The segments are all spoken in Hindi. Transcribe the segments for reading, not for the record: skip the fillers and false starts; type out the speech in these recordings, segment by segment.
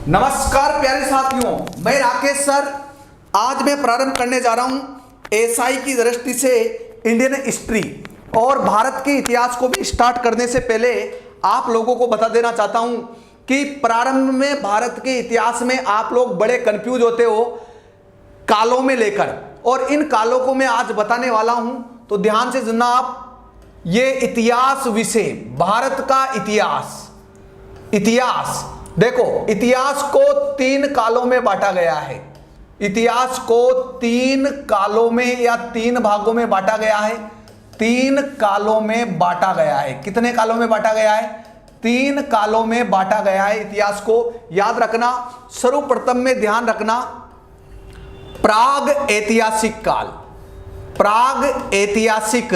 नमस्कार प्यारे साथियों, मैं राकेश सर। आज मैं प्रारंभ करने जा रहा हूं एसआई की दृष्टि से इंडियन हिस्ट्री और भारत के इतिहास को भी स्टार्ट करने से पहले आप लोगों को बता देना चाहता हूं कि प्रारंभ में भारत के इतिहास में आप लोग बड़े कंफ्यूज होते हो कालों में लेकर, और इन कालों को मैं आज बताने वाला हूं, तो ध्यान से सुनना आप। ये इतिहास विषय, भारत का इतिहास देखो, इतिहास को 3 कालों में बांटा गया है। इतिहास को 3 कालों में या 3 भागों में बांटा गया है। 3 कालों में बांटा गया है। कितने कालों में बांटा गया है? 3 कालों में बांटा गया है इतिहास को। याद रखना, सर्वप्रथम में ध्यान रखना, प्राग ऐतिहासिक काल, प्राग ऐतिहासिक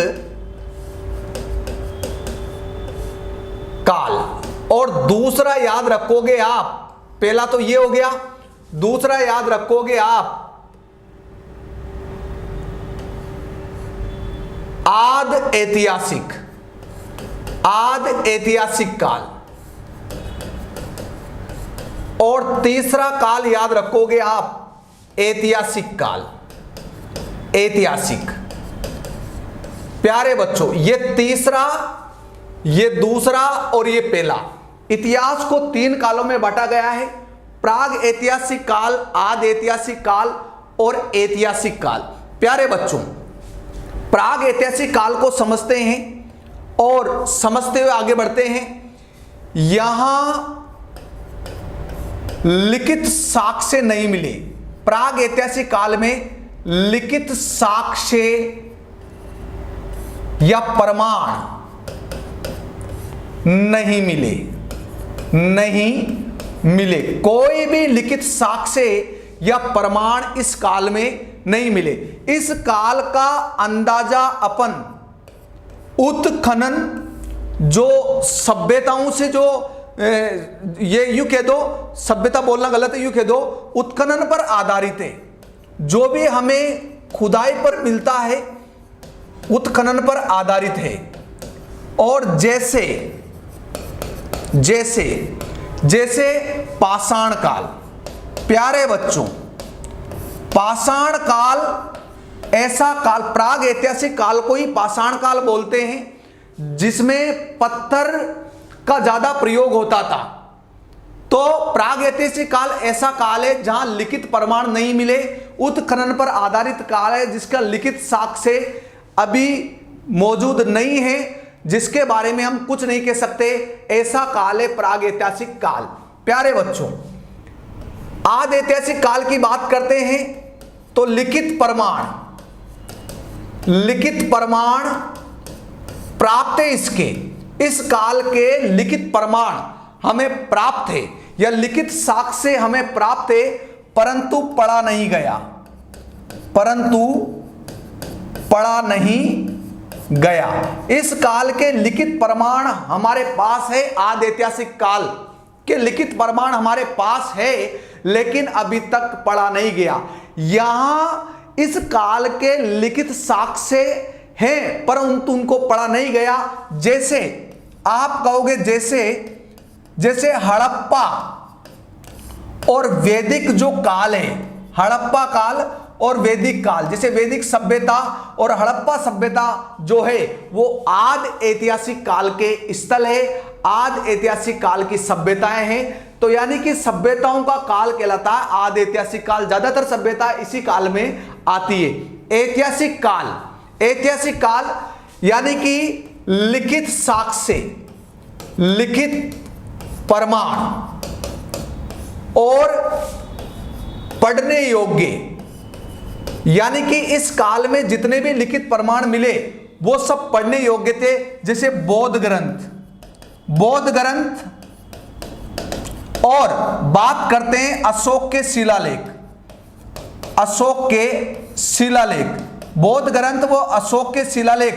काल। और दूसरा याद रखोगे आप, पहला तो ये हो गया, दूसरा याद रखोगे आप आद ऐतिहासिक काल। और तीसरा काल याद रखोगे आप ऐतिहासिक काल, ऐतिहासिक। प्यारे बच्चों, ये तीसरा, ये दूसरा और ये पहला। इतिहास को 3 कालों में बांटा गया है, प्राग ऐतिहासिक काल, आद ऐतिहासिक काल और ऐतिहासिक काल। प्यारे बच्चों, प्राग ऐतिहासिक काल को समझते हैं और समझते हुए आगे बढ़ते हैं। यहां लिखित साक्ष्य नहीं मिले। प्राग ऐतिहासिक काल में लिखित साक्ष्य या प्रमाण नहीं मिले। कोई भी लिखित साक्ष्य या प्रमाण इस काल में नहीं मिले। इस काल का अंदाजा अपन उत्खनन, जो सभ्यताओं से, जो ये यूं कह दो, सभ्यता बोलना गलत है, यूं कह दो उत्खनन पर आधारित है। जो भी हमें खुदाई पर मिलता है उत्खनन पर आधारित है। और जैसे पाषाण काल। प्यारे बच्चों, पाषाण काल ऐसा काल, प्राग ऐतिहासिक काल को ही पाषाण काल बोलते हैं, जिसमें पत्थर का ज्यादा प्रयोग होता था। तो प्राग ऐतिहासिक काल ऐसा काल है जहां लिखित प्रमाण नहीं मिले, उत्खनन पर आधारित काल है, जिसका लिखित साक्ष्य अभी मौजूद नहीं है, जिसके बारे में हम कुछ नहीं कह सकते। ऐसा काल है प्राग ऐतिहासिक काल। प्यारे बच्चों, आद ऐतिहासिक काल की बात करते हैं तो लिखित प्रमाण प्राप्त है। इस काल के लिखित प्रमाण हमें प्राप्त है, या लिखित साक्ष्य हमें प्राप्त है, परंतु पढ़ा नहीं गया। इस काल के लिखित प्रमाण हमारे पास है, आद ऐतिहासिक काल के लिखित प्रमाण हमारे पास है, लेकिन अभी तक पढ़ा नहीं गया। यहां इस काल के लिखित साक्ष्य हैं, परंतु उनको पढ़ा नहीं गया। जैसे आप कहोगे, जैसे हड़प्पा और वैदिक जो काल है, हड़प्पा काल और वैदिक काल, जैसे वैदिक सभ्यता और हड़प्पा सभ्यता जो है वो आद ऐतिहासिक काल के स्थल है, आद ऐतिहासिक काल की सभ्यताएं हैं। तो यानी कि सभ्यताओं का काल कहलाता है आद ऐतिहासिक काल। ज्यादातर सभ्यता इसी काल में आती है। ऐतिहासिक काल यानी कि लिखित साक्ष्य, लिखित प्रमाण और पढ़ने योग्य, यानी कि इस काल में जितने भी लिखित प्रमाण मिले वो सब पढ़ने योग्य थे। जैसे बौद्ध ग्रंथ, और बात करते हैं अशोक के शिलालेख। बौद्ध ग्रंथ व अशोक के शिलालेख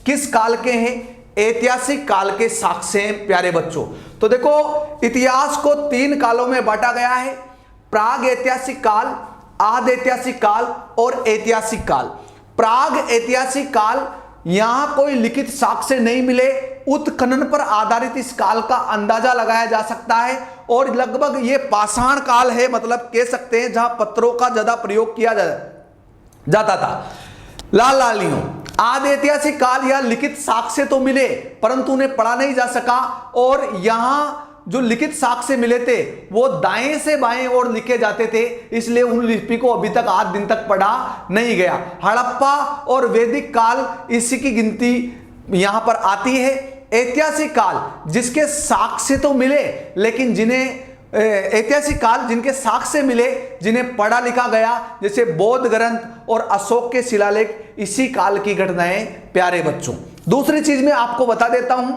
किस काल के हैं? ऐतिहासिक काल के साक्ष्य हैं। प्यारे बच्चों, तो देखो, इतिहास को 3 कालों में बांटा गया है, प्राग ऐतिहासिक काल, आद ऐतिहासिक काल और ऐतिहासिक काल। प्राग ऐतिहासिक काल, यहां कोई लिखित साक्ष्य नहीं मिले, उत्खनन पर आधारित इस काल का अंदाजा लगाया जा सकता है। और लगभग ये पाषाण काल है, मतलब कह सकते हैं जहां पत्थरों का ज्यादा प्रयोग किया जाता था। लाल लालियों, आदि ऐतिहासिक काल या लिखित साक्ष्य तो मिले परंतु उन्हें पढ़ा नहीं जा सका, और यहां जो लिखित साक्ष्य मिले थे वो दाएं से बाएं ओर लिखे जाते थे, इसलिए उन लिपि को अभी तक आज दिन तक पढ़ा नहीं गया। हड़प्पा और वैदिक काल इसी की गिनती यहां पर आती है। ऐतिहासिक काल जिसके साक्ष्य तो मिले लेकिन ऐतिहासिक काल जिनके साक्ष्य मिले, जिन्हें पढ़ा लिखा गया, जैसे बौद्ध ग्रंथ और अशोक के शिलालेख, इसी काल की घटनाएं प्यारे बच्चों। दूसरी चीज मैं आपको बता देता हूं,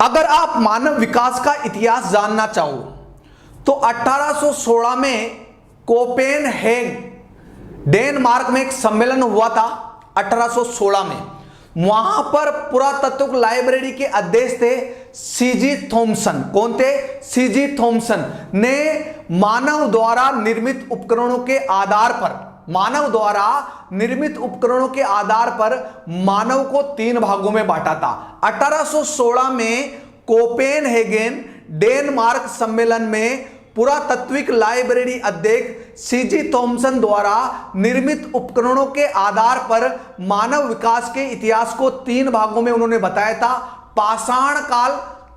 अगर आप मानव विकास का इतिहास जानना चाहो तो 1816 में कोपेनहेगन डेनमार्क में एक सम्मेलन हुआ था 1816 में। वहां पर पुरातत्व लाइब्रेरी के अध्यक्ष थे सीजी थॉमसन। कौन थे? सीजी थॉमसन ने मानव द्वारा निर्मित उपकरणों के आधार पर मानव को 3 भागों में बांटा था। 1816 में कोपेनहेगन डेनमार्क सम्मेलन में पुरातात्विक लाइब्रेरी अध्यक्ष सीजी थॉमसन द्वारा निर्मित उपकरणों के आधार पर मानव विकास के इतिहास को 3 भागों में उन्होंने बताया था। पाषाण काल,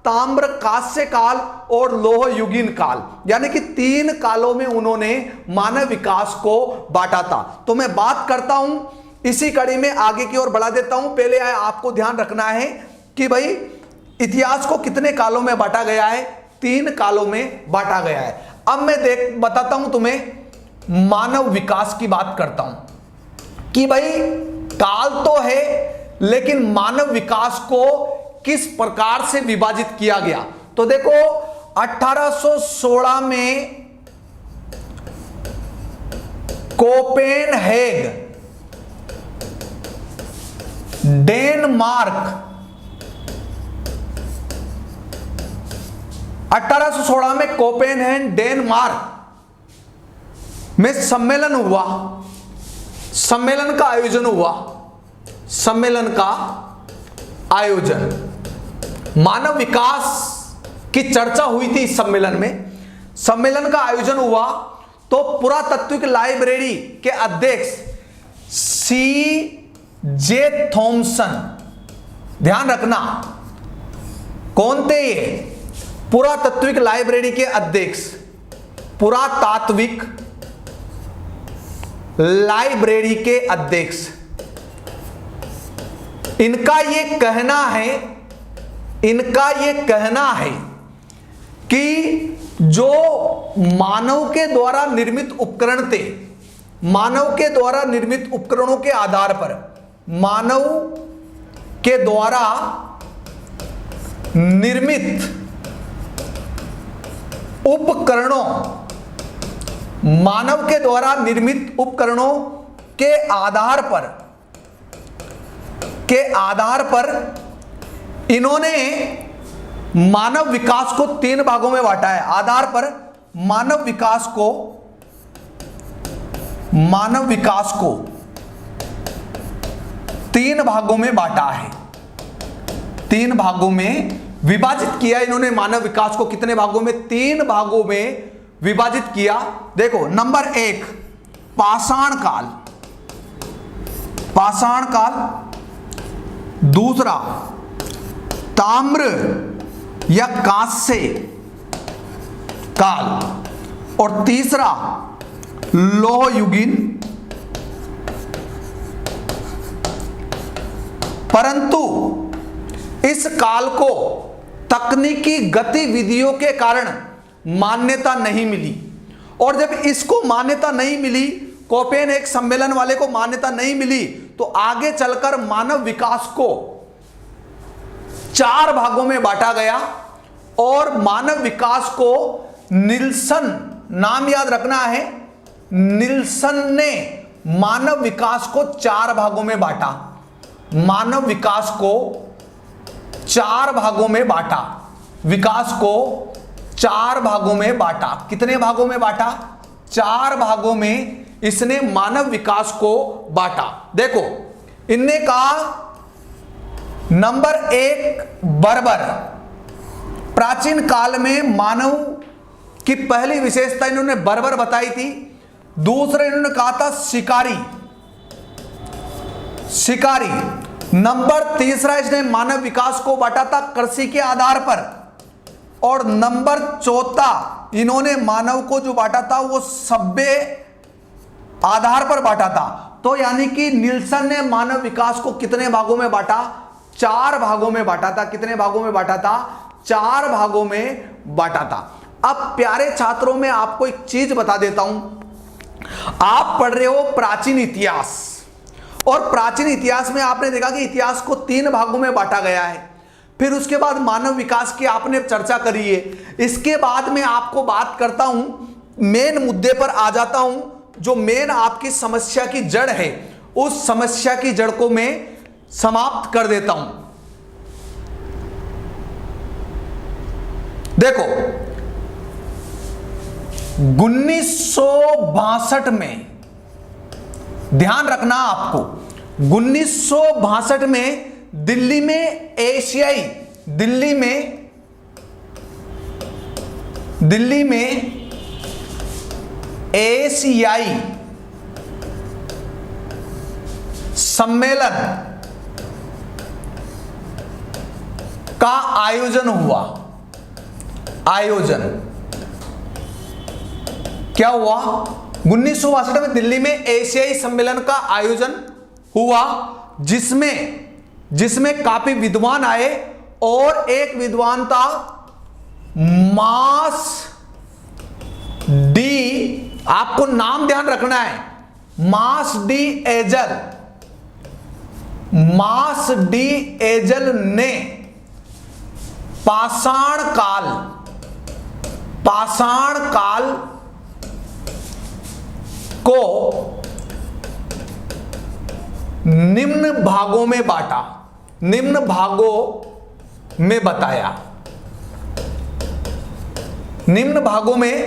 ताम्र कांस्य काल और लोह युगीन काल, यानी कि 3 कालों में उन्होंने मानव विकास को बांटा था। तो मैं बात करता हूं, इसी कड़ी में आगे की ओर बढ़ा देता हूं। पहले आपको ध्यान रखना है कि भाई इतिहास को कितने कालों में बांटा गया है? 3 कालों में बांटा गया है। अब मैं बताता हूं तुम्हें, मानव विकास की बात करता हूं कि भाई काल तो है लेकिन मानव विकास को किस प्रकार से विभाजित किया गया। तो देखो 1816 में कोपेनहेगन डेनमार्क 1816 में कोपेनहेगन डेनमार्क में सम्मेलन हुआ। सम्मेलन का आयोजन मानव विकास की चर्चा हुई थी। इस सम्मेलन का आयोजन हुआ तो पुरातात्विक लाइब्रेरी के अध्यक्ष सीजे थॉमसन, ध्यान रखना कौन थे ये? पुरातात्विक लाइब्रेरी के अध्यक्ष, पुरातात्विक लाइब्रेरी के अध्यक्ष। इनका ये कहना है कि जो मानव के द्वारा निर्मित उपकरण थे, मानव के द्वारा निर्मित उपकरणों के आधार पर, मानव के द्वारा निर्मित उपकरणों के आधार पर इन्होंने मानव विकास को 3 भागों में बांटा है। आधार पर मानव विकास को 3 भागों में बांटा है, 3 भागों में विभाजित किया इन्होंने। मानव विकास को कितने भागों में? 3 भागों में विभाजित किया। देखो नंबर 1 पाषाण काल, दूसरा ताम्र या कांस्य काल और तीसरा लोह युगीन। परंतु इस काल को तकनीकी गतिविधियों के कारण मान्यता नहीं मिली, और जब इसको मान्यता नहीं मिली, कोपेनहेगन सम्मेलन वाले को मान्यता नहीं मिली, तो आगे चलकर मानव विकास को 4 भागों में बांटा गया। और मानव विकास को निल्सन, नाम याद रखना है, निल्सन ने मानव विकास को 4 भागों में बांटा। मानव विकास को 4 भागों में बांटा, विकास को 4 भागों में बांटा। कितने भागों में बांटा? 4 भागों में इसने मानव विकास को बांटा। देखो इनने कहा नंबर 1 बर्बर प्राचीन काल में मानव की पहली विशेषता इन्होंने बर्बर बताई थी। दूसरे इन्होंने कहा था शिकारी। नंबर तीसरा इसने मानव विकास को बांटा था कृषि के आधार पर। और नंबर चौथा इन्होंने मानव को जो बांटा था वो सभ्य आधार पर बांटा था। तो यानी कि निल्सन ने मानव विकास को कितने भागों में बांटा? 4 भागों में बांटा था। कितने भागों में बांटा था? 4 भागों में बांटा था। अब प्यारे छात्रों में आपको एक चीज बता देता हूं। आप पढ़ रहे हो प्राचीन इतिहास, और प्राचीन इतिहास में आपने देखा कि इतिहास को 3 भागों में बांटा गया है। फिर उसके बाद मानव विकास की आपने चर्चा करी है। इसके बाद में आपको बात करता हूं, मेन मुद्दे पर आ जाता हूं, जो मेन आपकी समस्या की जड़ है, उस समस्या की जड़ को मैं समाप्त कर देता हूं। देखो 1962 में, ध्यान रखना आपको, 1962 में दिल्ली में एशियाई सम्मेलन का आयोजन हुआ। क्या हुआ? 1962 में दिल्ली में एशियाई सम्मेलन का आयोजन हुआ, जिसमें काफी विद्वान आए, और एक विद्वान था मास डी, आपको नाम ध्यान रखना है, मास डी एजल ने पाषाण काल को निम्न भागों में बांटा, निम्न भागों में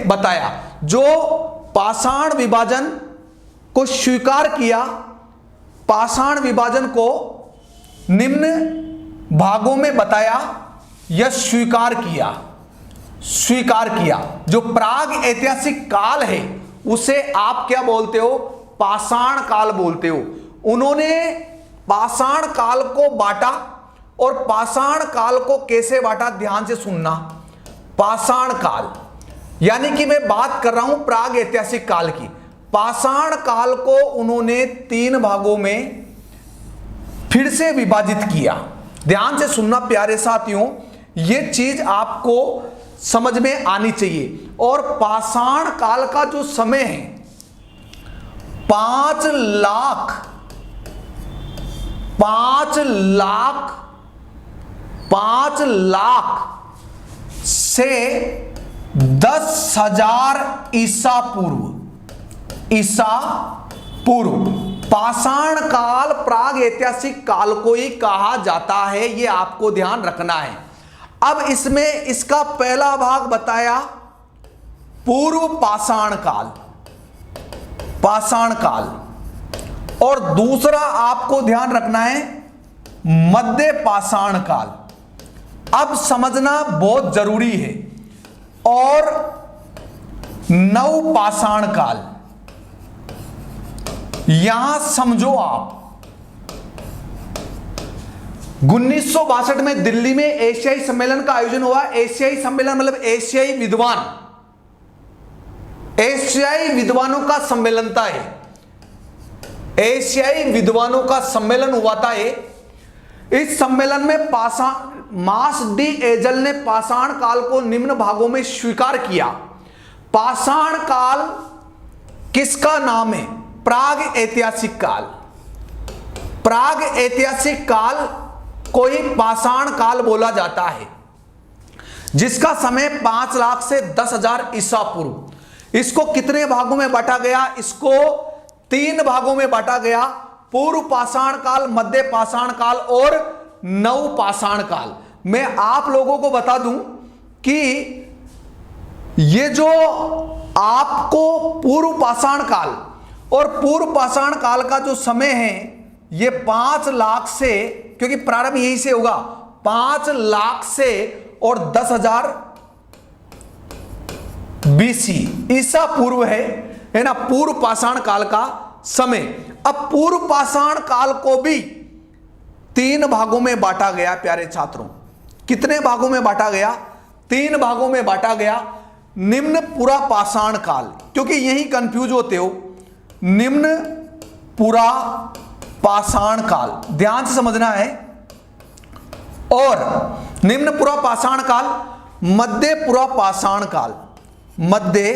बताया। जो पाषाण विभाजन को स्वीकार किया, पाषाण विभाजन को निम्न भागों में बताया या स्वीकार किया। जो प्राग ऐतिहासिक काल है उसे आप क्या बोलते हो? पाषाण काल बोलते हो। उन्होंने पाषाण काल को बांटा, और पाषाण काल को कैसे बांटा? ध्यान से सुनना। पाषाण काल यानी कि मैं बात कर रहा हूं प्राग ऐतिहासिक काल की। पाषाण काल को उन्होंने 3 भागों में फिर से विभाजित किया। ध्यान से सुनना प्यारे साथियों, यह चीज आपको समझ में आनी चाहिए। और पाषाण काल का जो समय है 5 लाख से 10,000 ईसा पूर्व पाषाण काल प्राग ऐतिहासिक काल को ही कहा जाता है। यह आपको ध्यान रखना है। अब इसमें इसका पहला भाग बताया पूर्व पाषाण काल, और दूसरा आपको ध्यान रखना है मध्य पाषाण काल। अब समझना बहुत जरूरी है। और नव पाषाण काल, यहां समझो आप, 1962 में दिल्ली में एशियाई सम्मेलन का आयोजन हुआ। एशियाई सम्मेलन मतलब एशियाई विद्वानों का सम्मेलन था। एशियाई विद्वानों का सम्मेलन हुआ था। इस सम्मेलन में मास डी एजल ने पाषाण काल को निम्न भागों में स्वीकार किया। पाषाण काल किसका नाम है? प्राग ऐतिहासिक काल को ही पाषाण काल बोला जाता है, जिसका समय 5 लाख से 10,000 ईसा पूर्व। इसको कितने भागों में बांटा गया? इसको 3 भागों में बांटा गया। पूर्व पाषाण काल, मध्य पाषाण काल और नव पाषाण काल। मैं आप लोगों को बता दूं कि ये जो आपको पूर्व पाषाण काल और पूर्व पाषाण काल का जो समय है ये 5 लाख से, क्योंकि प्रारंभ यहीं से होगा, 5 लाख से और 10,000 BC ईसा पूर्व है ना, पूर्व पाषाण काल का समय। अब पूर्व पाषाण काल को भी 3 भागों में बांटा गया प्यारे छात्रों। कितने भागों में बांटा गया? 3 भागों में बांटा गया। निम्न पुरा पाषाण काल, क्योंकि यही कंफ्यूज होते हो, निम्न पुरा पाषाण काल ध्यान से समझना है, और निम्न पुरा पाषाण काल, मध्य पुरा पाषाण काल, मध्य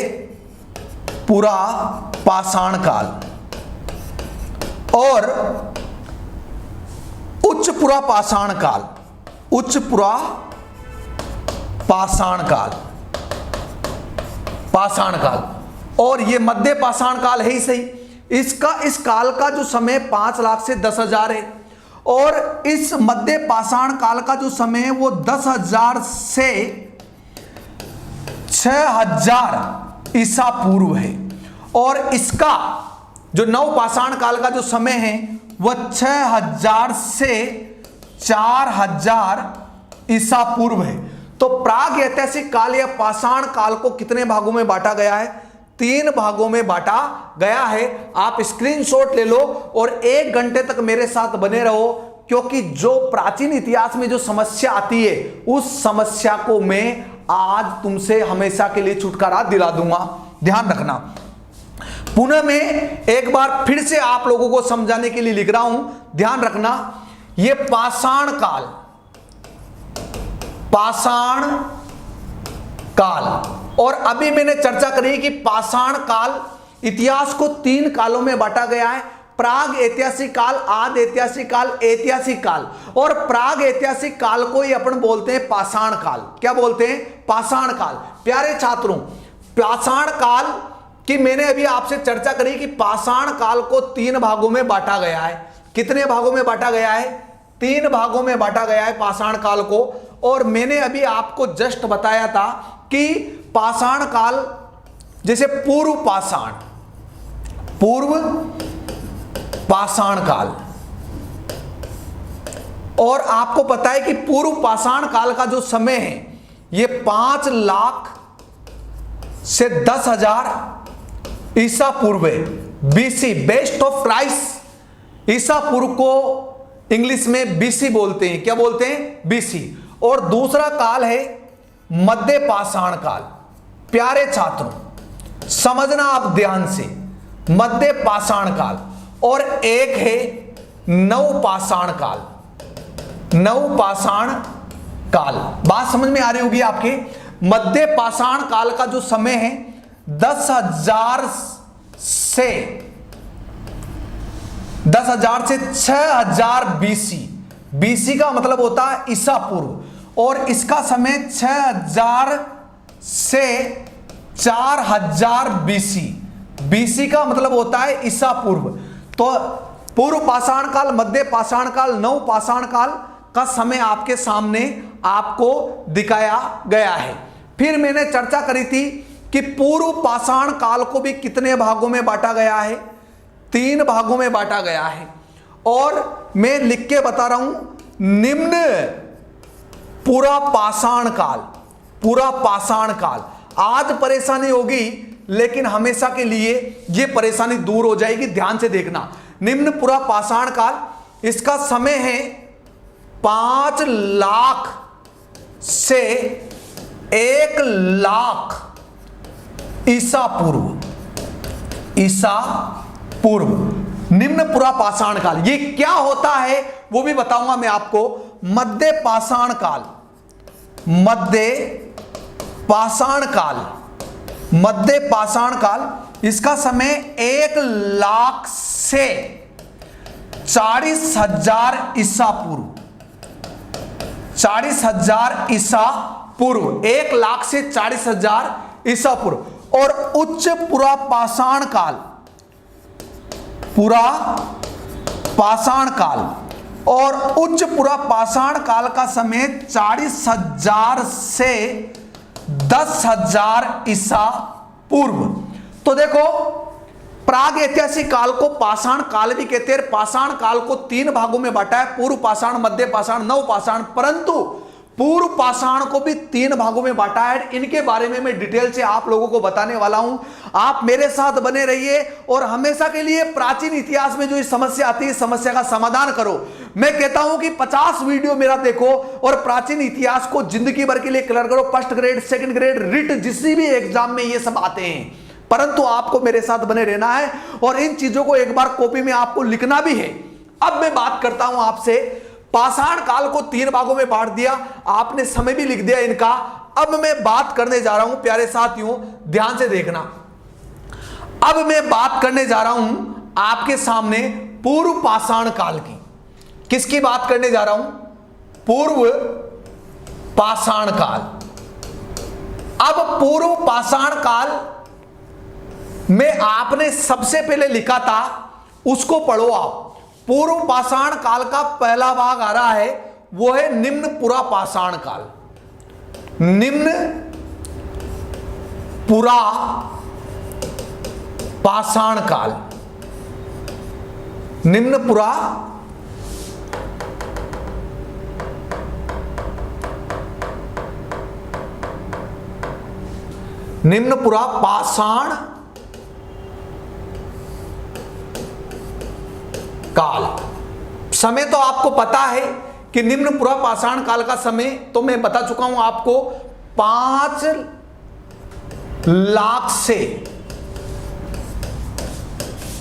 पुरा पाषाण काल, और उच्च पुरा पाषाण काल, उच्च पुरा पाषाण काल, पाषाण काल, और ये मध्य पाषाण काल है ही सही। इस काल का जो समय 5 लाख से 10,000 है, और इस मध्य पाषाण काल का जो समय है वो 10,000 से 6,000 ईसा पूर्व है, और इसका जो नव पाषाण काल का जो समय है वह 6,000 से 4,000 ईसा पूर्व है। तो प्राग ऐतिहासिक काल या पाषाण काल को कितने भागों में बांटा गया है? 3 भागों में बांटा गया है। आप स्क्रीनशॉट ले लो और 1 घंटे तक मेरे साथ बने रहो, क्योंकि जो प्राचीन इतिहास में जो समस्या आती है उस समस्या को मैं आज तुमसे हमेशा के लिए छुटकारा दिला दूंगा। ध्यान रखना। पुनः मैं एक बार फिर से आप लोगों को समझाने के लिए लिख रहा हूं, ध्यान रखना। यह पाषाण काल, पाषाण काल, और अभी मैंने चर्चा करी कि पाषाण काल इतिहास को 3 कालों में बांटा गया है। प्राग ऐतिहासिक काल, आदि ऐतिहासिक काल, ऐतिहासिक काल। और प्राग ऐतिहासिक काल को ही अपन बोलते हैं पाषाण काल। क्या बोलते हैं? पाषाण काल। प्यारे छात्रों, पाषाण काल की मैंने अभी आपसे चर्चा करी कि पाषाण काल को 3 भागों में बांटा गया है। कितने भागों में बांटा गया है? 3 भागों में बांटा गया है पाषाण काल को। और मैंने अभी आपको जस्ट बताया था कि पाषाण काल जैसे पूर्व पाषाण, पूर्व पाषाण काल, और आपको पता है कि पूर्व पाषाण काल का जो समय है ये 5 लाख से 10,000 ईसा पूर्व है। BC, best of Christ. ईसा पूर्व को इंग्लिश में BC बोलते हैं। क्या बोलते हैं? BC। और दूसरा काल है मध्य पाषाण काल। प्यारे छात्रों समझना आप ध्यान से, मध्य पाषाण काल, और एक है नव पाषाण काल। नव पाषाण काल, बात समझ में आ रही होगी आपके। मध्य पाषाण काल का जो समय है 10,000 से 6,000 BC। BC का मतलब होता है ईसा पूर्व, और इसका समय 6,000 से 4,000 BC। BC का मतलब होता है ईसा पूर्व। तो पूर्व पाषाण काल, मध्य पाषाण काल, नव पाषाण काल का समय आपके सामने आपको दिखाया गया है। फिर मैंने चर्चा करी थी कि पूर्व पाषाण काल को भी कितने भागों में बांटा गया है? 3 भागों में बांटा गया है। और मैं लिख के बता रहा हूं, निम्न पूरा पाषाण काल, पूरा पाषाण काल। आज परेशानी होगी लेकिन हमेशा के लिए यह परेशानी दूर हो जाएगी। ध्यान से देखना। निम्न पूरा पाषाण काल, इसका समय है 5 लाख से 1 लाख ईसा पूर्व। ईसा पूर्व, निम्न पुरा पाषाण काल। ये क्या होता है वो भी बताऊंगा मैं आपको। मध्य पाषाण काल, मध्य पाषाण काल, मध्य पाषाण काल, इसका समय 1 लाख से 40,000 ईसा पूर्व। 40,000 ईसा पूर्व, 1 लाख से 40,000 ईसा पूर्व। और उच्च पुरा पाषाण काल, पुरा पाषाण काल, और उच्च पुरा पाषाण काल का समय 40,000 से 10,000 ईसा पूर्व। तो देखो प्राग ऐतिहासिक काल को पाषाण काल भी कहते हैं। पाषाण काल को 3 भागों में बांटा है, पूर्व पाषाण, मध्य पाषाण, नव पाषाण, परंतु पूर्व पाषाण को भी 3 भागों में बांटा है। इनके बारे में मैं डिटेल से आप लोगों को बताने वाला हूं। आप मेरे साथ बने रहिए और हमेशा के लिए प्राचीन इतिहास में जो इस समस्या आती है, इस समस्या का समाधान करो। मैं कहता हूं कि 50 वीडियो मेरा देखो और प्राचीन इतिहास को जिंदगी भर के लिए क्लियर करो। First grade, second grade, writ, जिस भी एग्जाम में ये सब आते हैं, परंतु आपको मेरे साथ बने रहना है और इन चीजों को एक बार कॉपी में आपको लिखना भी है। अब मैं बात करता हूं आपसे, पाषाण काल को 3 भागों में बांट दिया, आपने समय भी लिख दिया इनका। अब मैं बात करने जा रहा हूं प्यारे साथियों, ध्यान से देखना। अब मैं बात करने जा रहा हूं आपके सामने पूर्व पाषाण काल की। किसकी बात करने जा रहा हूं? पूर्व पाषाण काल। अब पूर्व पाषाण काल में आपने सबसे पहले लिखा था, उसको पढ़ो आप। पूर्व पाषाण काल का पहला भाग आ रहा है, वो है निम्न पुरा पाषाण काल। निम्न पुरा पाषाण काल, निम्न पुरा पाषाण काल। समय तो आपको पता है कि निम्न पुरा पाषाण काल का समय तो मैं बता चुका हूं आपको, 5 लाख से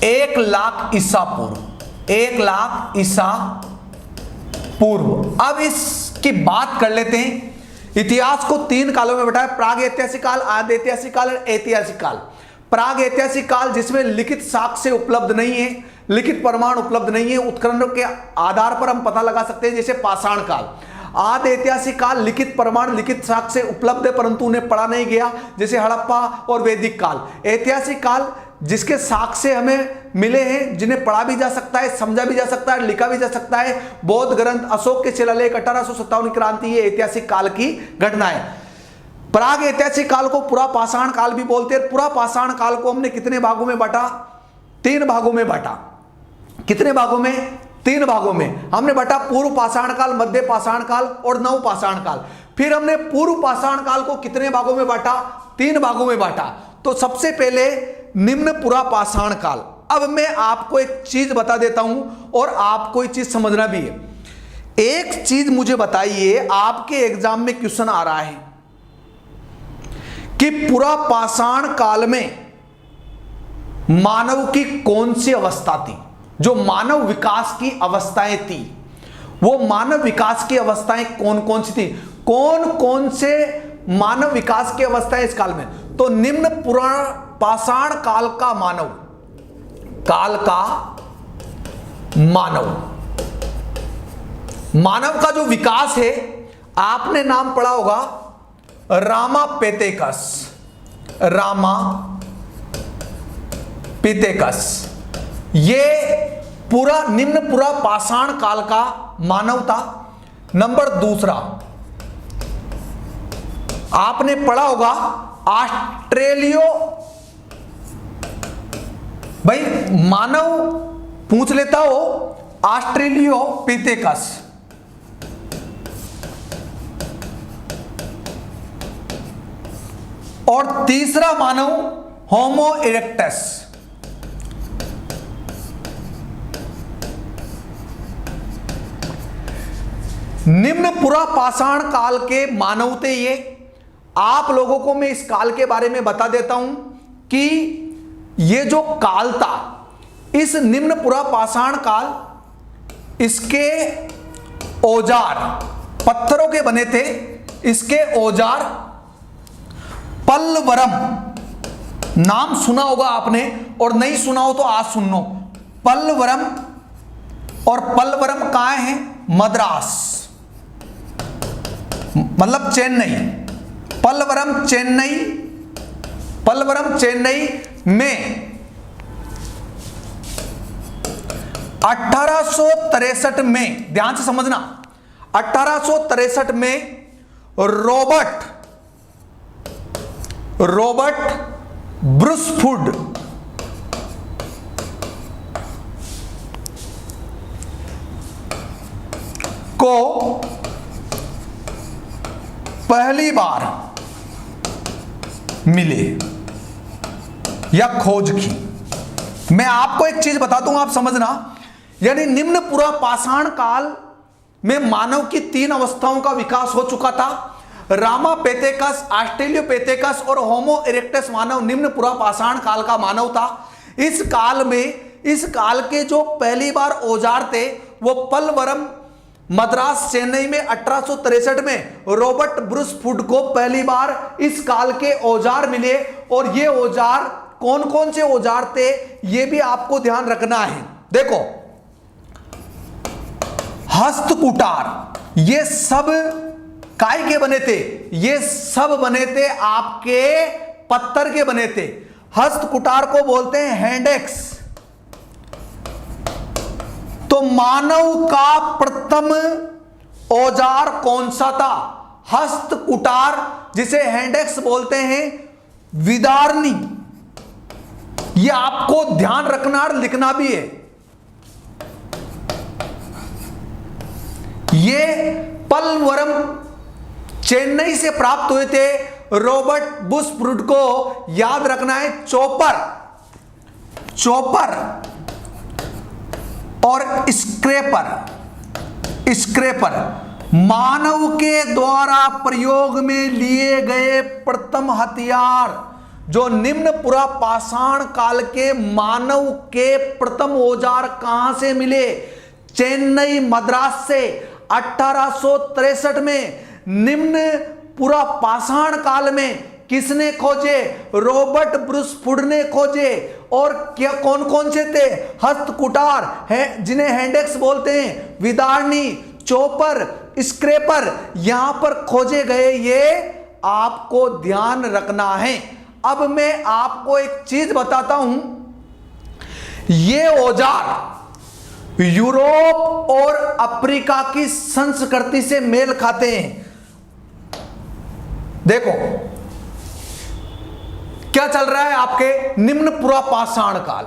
1 लाख ईसा पूर्व, 1 लाख ईसा पूर्व। अब इसकी बात कर लेते हैं। इतिहास को 3 कालों में बांटा है, प्राग ऐतिहासिक काल, आदि ऐतिहासिक काल और ऐतिहासिक काल। प्राग ऐतिहासिक काल जिसमें लिखित साक्ष्य उपलब्ध नहीं है, लिखित प्रमाण उपलब्ध नहीं है, उत्खनन के आधार पर हम पता लगा सकते हैं, जैसे पाषाण काल। आदि ऐतिहासिक काल लिखित प्रमाण, लिखित साक्ष्य उपलब्ध है, परंतु उन्हें पढ़ा नहीं गया, जैसे हड़प्पा और वैदिक काल। ऐतिहासिक काल जिसके साक्ष्य हमें मिले हैं, जिन्हें पढ़ा भी जा सकता है, समझा भी जा सकता है, लिखा भी जा सकता है, बौद्ध ग्रंथ, अशोक के शिलालेख, 1857 क्रांति, ये ऐतिहासिक काल की घटना है। प्राग ऐतिहासिक काल को पुरा पाषाण काल भी बोलते हैं। पुरा पाषाण काल को हमने कितने भागों में बांटा? 3 भागों में बांटा। कितने भागों में? 3 भागों में हमने बांटा, पूर्व पाषाण काल, मध्य पाषाण काल और नव पाषाण काल। फिर हमने पूर्व पाषाण काल को कितने भागों में बांटा? 3 भागों में बांटा। तो सबसे पहले निम्न पुरा पाषाण काल। अब मैं आपको एक चीज बता देता हूं और आपको एक चीज समझना भी है। एक चीज मुझे बताइए, आपके एग्जाम में क्वेश्चन आ रहा है कि पुरा पाषाण काल में मानव की कौन सी अवस्था थी? जो मानव विकास की अवस्थाएं थी, वो मानव विकास की अवस्थाएं कौन कौन सी थी? कौन कौन से मानव विकास की अवस्थाएं इस काल में? तो निम्न पुरा पाषाण काल का मानव, काल का मानव का जो विकास है, आपने नाम पढ़ा होगा रामापिथेकस। रामापिथेकस ये पूरा निम्न पुरा पाषाण काल का मानव था। नंबर दूसरा, आपने पढ़ा होगा ऑस्ट्रेलियो, भाई मानव पूछ लेता हो, ऑस्ट्रेलियोपिथेकस। और तीसरा मानव होमो इरेक्टस। निम्न पुरा पाषाण काल के मानव थे ये। आप लोगों को मैं इस काल के बारे में बता देता हूं कि ये जो काल था, इस निम्न पुरा पाषाण काल, इसके औजार पत्थरों के बने थे। इसके औजार पल्लवरम, नाम सुना होगा आपने और नहीं सुना हो तो आज सुन लो। पल्लवरम, और पल्लवरम कहां है? मद्रास, मतलब चेन्नई। पल्लवरम चेन्नई में 1863 में, ध्यान से समझना, 1863 में रॉबर्ट ब्रुसफुड को पहली बार मिले या खोज की। मैं आपको एक चीज बता दूं, आप समझना, यानी निम्न पूरा पाषाण काल में मानव की 3 अवस्थाओं का विकास हो चुका था। रामापेथेकस, ऑस्ट्रेलियोपेथेकस और होमो इरेक्टस मानव निम्न पूरा पाषाण काल का मानव था। इस काल के जो पहली बार औजार थे वो पलवरम, मद्रास, चेन्नई में 1863 में रॉबर्ट ब्रूस फुड को पहली बार इस काल के औजार मिले। और ये औजार कौन कौन से औजार थे ये भी आपको ध्यान रखना है। देखो, हस्तकुटार, ये सब काय के बने थे? ये सब बने थे आपके पत्थर के बने थे। हस्तकुटार को बोलते हैं हैंडेक्स। तो मानव का प्रथम औजार कौन सा था? हस्तकुटार, जिसे हैंडेक्स बोलते हैं। विदारनी, ये आपको ध्यान रखना और लिखना भी है। ये पलवरम चेन्नई से प्राप्त हुए थे। रॉबर्ट बुशफुड को याद रखना है। चॉपर और स्क्रैपर मानव के द्वारा प्रयोग में लिए गए प्रथम हथियार। जो निम्न पुरा पाषाण काल के मानव के प्रथम औजार कहां से मिले? चेन्नई, मद्रास से 1863 में। निम्न पूरा पाषाण काल में किसने खोजे? रॉबर्ट ब्रूस फुड ने खोजे। और क्या कौन कौन से थे? हस्तकुटार है, जिन्हें हैंडेक्स बोलते हैं, विदारनी, चॉपर, स्क्रैपर, यहां पर खोजे गए। ये आपको ध्यान रखना है। अब मैं आपको एक चीज बताता हूं, ये औजार यूरोप और अफ्रीका की संस्कृति से मेल खाते हैं। देखो क्या चल रहा है आपके निम्न पुरा पाषाण काल।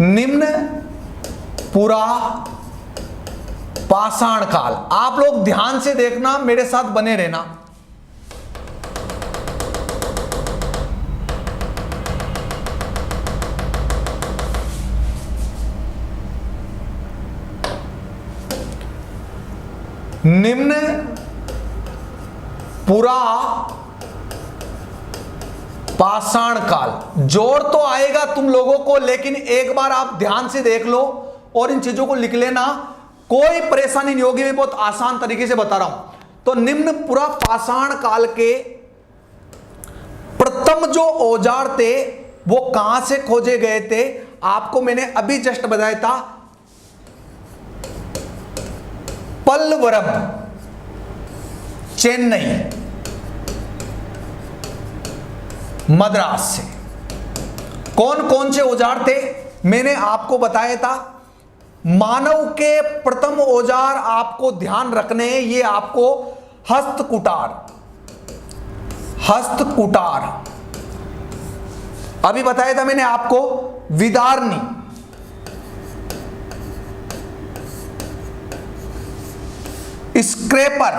निम्न पुरा पाषाण काल, आप लोग ध्यान से देखना, मेरे साथ बने रहना। निम्न पुरा पाषाण काल, जोर तो आएगा तुम लोगों को, लेकिन एक बार आप ध्यान से देख लो और इन चीजों को लिख लेना, कोई परेशानी नहीं होगी। मैं बहुत आसान तरीके से बता रहा हूं। तो निम्न पुरा पाषाण काल के प्रथम जो औजार थे वो कहां से खोजे गए थे? आपको मैंने अभी जस्ट बताया था, पलवरम, चेन्नई, मद्रास से। कौन कौन से औजार थे मैंने आपको बताया था। मानव के प्रथम औजार आपको ध्यान रखने हैं। ये आपको हस्तकुटार अभी बताया था मैंने आपको, विदारनी, स्क्रैपर।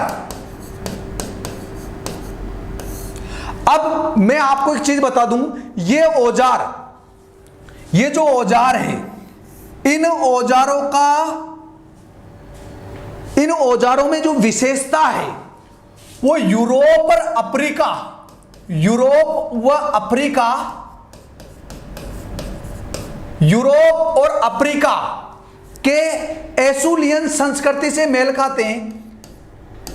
अब मैं आपको एक चीज बता दूं, ये जो औजार है, इन औजारों में जो विशेषता है वो यूरोप और अफ्रीका के एसुलियन संस्कृति से मेल खाते हैं।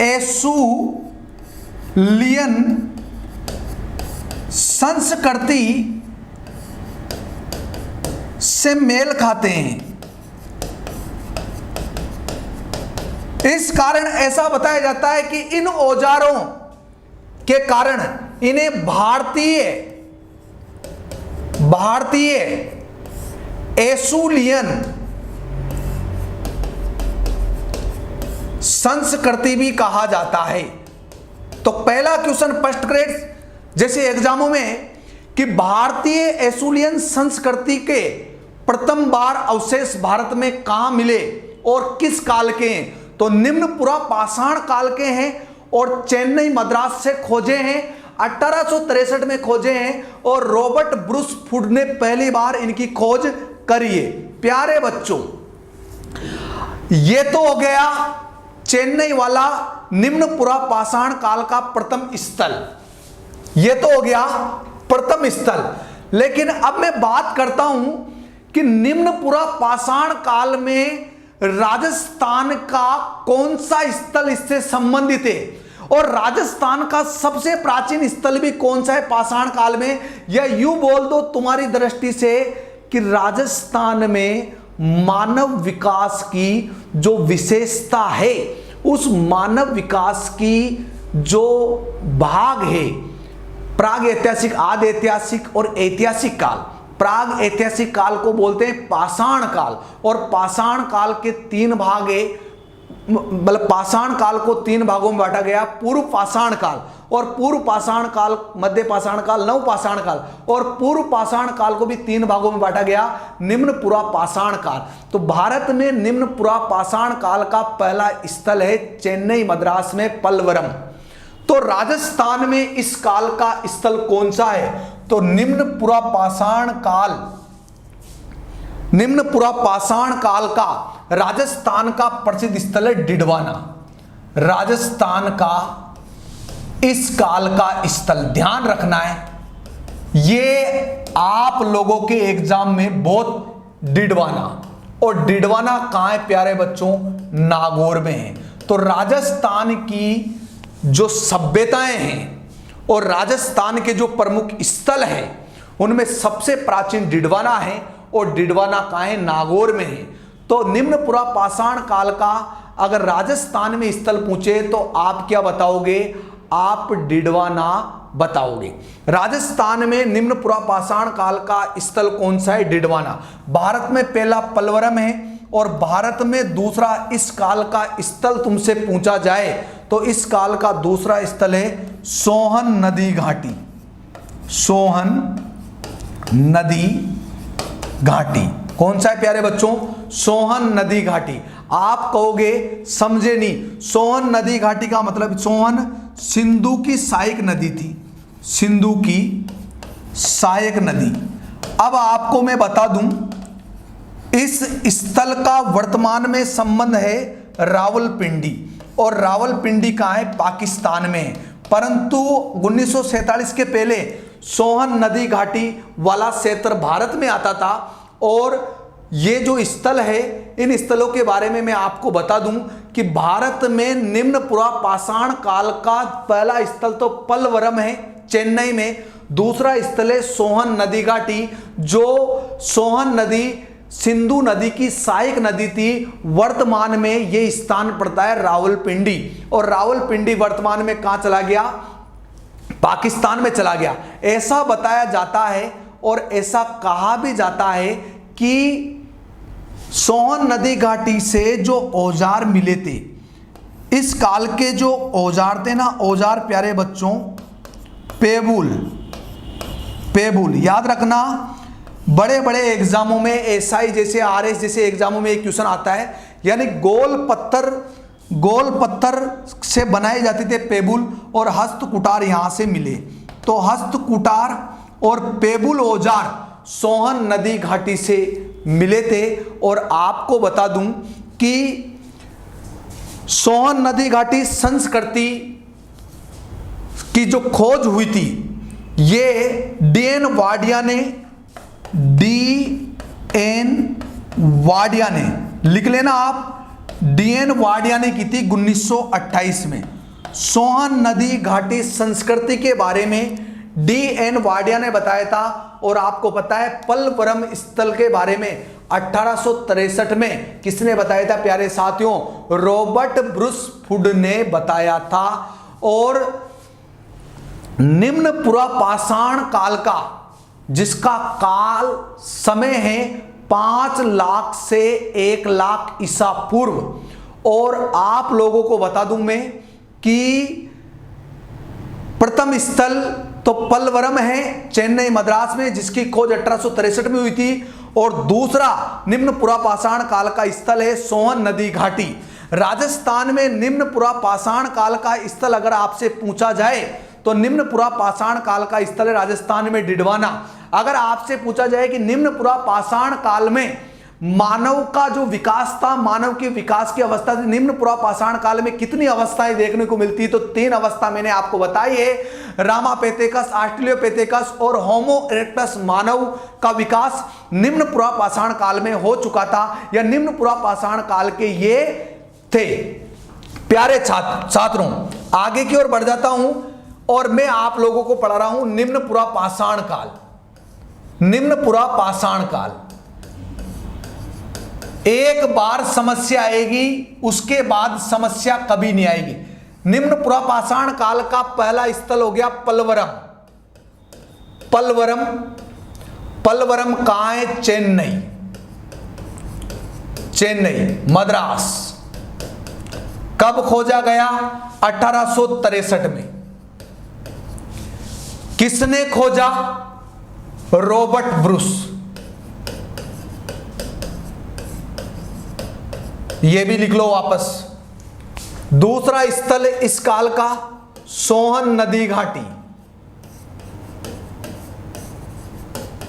एसुलियन संस्कृति से मेल खाते हैं। इस कारण ऐसा बताया जाता है कि इन औजारों के कारण इन्हें भारतीय एसुलियन संस्कृति भी कहा जाता है। तो पहला क्वेश्चन फर्स्ट ग्रेड जैसे एग्जामों में कि भारतीय एसुलियन संस्कृति के प्रथम बार अवशेष भारत में कहां मिले और किस काल के हैं? तो निम्न पुरा पाषाण काल के हैं और चेन्नई मद्रास से खोजे हैं, 1863 में खोजे हैं और रॉबर्ट ब्रूस फुड ने पहली बार इनकी खोज करी है। प्यारे बच्चों, ये तो हो गया चेन्नई वाला निम्न पुरा पाषाण काल का प्रथम स्थल, ये तो हो गया प्रथम स्थल। लेकिन अब मैं बात करता हूं कि निम्न पुरा पाषाण काल में राजस्थान का कौन सा स्थल इससे संबंधित है और राजस्थान का सबसे प्राचीन स्थल भी कौन सा है पाषाण काल में, या यूं बोल दो तुम्हारी दृष्टि से कि राजस्थान में मानव विकास की जो विशेषता है, उस मानव विकास की जो भाग है, प्राग ऐतिहासिक, आदि ऐतिहासिक और ऐतिहासिक काल। प्राग ऐतिहासिक काल को बोलते हैं पाषाण काल और पाषाण काल के 3 भाग है, मतलब पाषाण काल को 3 भागों में बांटा गया, पूर्व पाषाण काल और पूर्व पाषाण काल, मध्य पाषाण काल, नव पाषाण काल, और पूर्व पाषाण काल को भी 3 भागों में बांटा गया, निम्न पुरा पाषाण काल। तो भारत में निम्न पुरा पाषाण काल का पहला स्थल है चेन्नई मद्रास में पलवरम। तो राजस्थान में इस काल का स्थल कौन सा है? तो निम्न पुरा पाषाण काल, निम्न पुरा पाषाण काल का राजस्थान का प्रसिद्ध स्थल है डिडवाना। राजस्थान का इस काल का स्थल ध्यान रखना है, ये आप लोगों के एग्जाम में बहुत, डिडवाना, और डिडवाना कहां है प्यारे बच्चों? नागौर में है। तो राजस्थान की जो सभ्यताएं हैं और राजस्थान के जो प्रमुख स्थल हैं उनमें सबसे प्राचीन डिडवाना है और डिडवाना कहां है? नागौर में है। तो निम्न पुरा पाषाण काल का अगर राजस्थान में स्थल पूछे तो आप क्या बताओगे? आप डिडवाना बताओगे। राजस्थान में निम्न पुरा पाषाण काल का स्थल कौन सा है? डिडवाना। भारत में पहला पलवरम है और भारत में दूसरा इस काल का स्थल तुमसे पूछा जाए तो इस काल का दूसरा स्थल है सोहन नदी घाटी। सोहन नदी घाटी कौन सा है प्यारे बच्चों? सोहन नदी घाटी। आप कहोगे समझे नहीं, सोहन नदी घाटी का मतलब, सोहन सिंधु की सहायक नदी थी, सिंधु की सहायक नदी। अब आपको मैं बता दूं, इस स्थल का वर्तमान में संबंध है रावलपिंडी, और रावलपिंडी कहाँ है? पाकिस्तान में है। परंतु 1947 के पहले सोहन नदी घाटी वाला क्षेत्र भारत में आता था। और ये जो स्थल है, इन स्थलों के बारे में मैं आपको बता दूं कि भारत में निम्न पुरा पाषाण काल का पहला स्थल तो पलवरम है चेन्नई में, दूसरा स्थल है सोहन नदी घाटी, जो सोहन नदी सिंधु नदी की सहायक नदी थी। वर्तमान में यह स्थान पड़ता है रावलपिंडी, और रावलपिंडी वर्तमान में कहां चला गया? पाकिस्तान में चला गया। ऐसा बताया जाता है और ऐसा कहा भी जाता है कि सोहन नदी घाटी से जो औजार मिले थे, इस काल के जो औजार थे ना, औजार प्यारे बच्चों, पेबुल, पेबुल याद रखना। बड़े बड़े एग्जामों में एसआई जैसे आरएस जैसे एग्जामों में एक क्वेश्चन आता है, यानी गोल पत्थर से बनाए जाते थे पेबुल और हस्तकुटार यहां से मिले। तो हस्तकुटार और पेबुल औजार सोहन नदी घाटी से मिले थे। और आपको बता दूं कि सोहन नदी घाटी संस्कृति की जो खोज हुई थी, ये डीएन वाडिया ने, लिख लेना आप, डीएन वाडिया ने की थी 1928 में। सोहन नदी घाटी संस्कृति के बारे में डीएन वाडिया ने बताया था। और आपको पता है पलवरम स्थल के बारे में 1863 में किसने बताया था प्यारे साथियों? रॉबर्ट ब्रूस फुड ने बताया था। और निम्न पुरा पाषाण काल का, जिसका काल समय है 5 लाख से 1 लाख ईसा पूर्व, और आप लोगों को बता दूं मैं कि प्रथम स्थल तो पलवरम है चेन्नई मद्रास में, जिसकी खोज 1863 में हुई थी। और दूसरा निम्न पुरा पाषाण काल का स्थल है सोहन नदी घाटी। राजस्थान में निम्न पुरा पाषाण काल का स्थल अगर आपसे पूछा जाए तो निम्न पुरा पाषाण काल का स्थल है राजस्थान में डिडवाना। अगर आपसे पूछा जाए कि निम्न पुरा पाषाण काल में मानव का जो विकास था, मानव के विकास की अवस्था थी, निम्न पुरा पाषाण काल में कितनी अवस्थाएं देखने को मिलती है, तो 3 अवस्था मैंने आपको बताई है। रामापेथेकस, ऑस्ट्रेलोपेथेकस और होमो इरेक्टस मानव का विकास निम्न पुरा पाषाण काल में हो चुका था, या निम्न पुरा पाषाण काल के ये थे। प्यारे छात्रों, आगे की ओर बढ़ जाता हूं और मैं आप लोगों को पढ़ा रहा हूं निम्न पुरा पाषाण काल। निम्न पुरा पाषाण काल, एक बार समस्या आएगी, उसके बाद समस्या कभी नहीं आएगी। निम्न पुरा पाषाण काल का पहला स्थल हो गया पलवरम। पलवरम, पलवरम कहां है? चेन्नई, चेन्नई, मद्रास। कब खोजा गया? 1863 में। किसने खोजा? Robert Bruce. यह भी लिख लो वापस। दूसरा स्थल इस काल का सोहन नदी घाटी,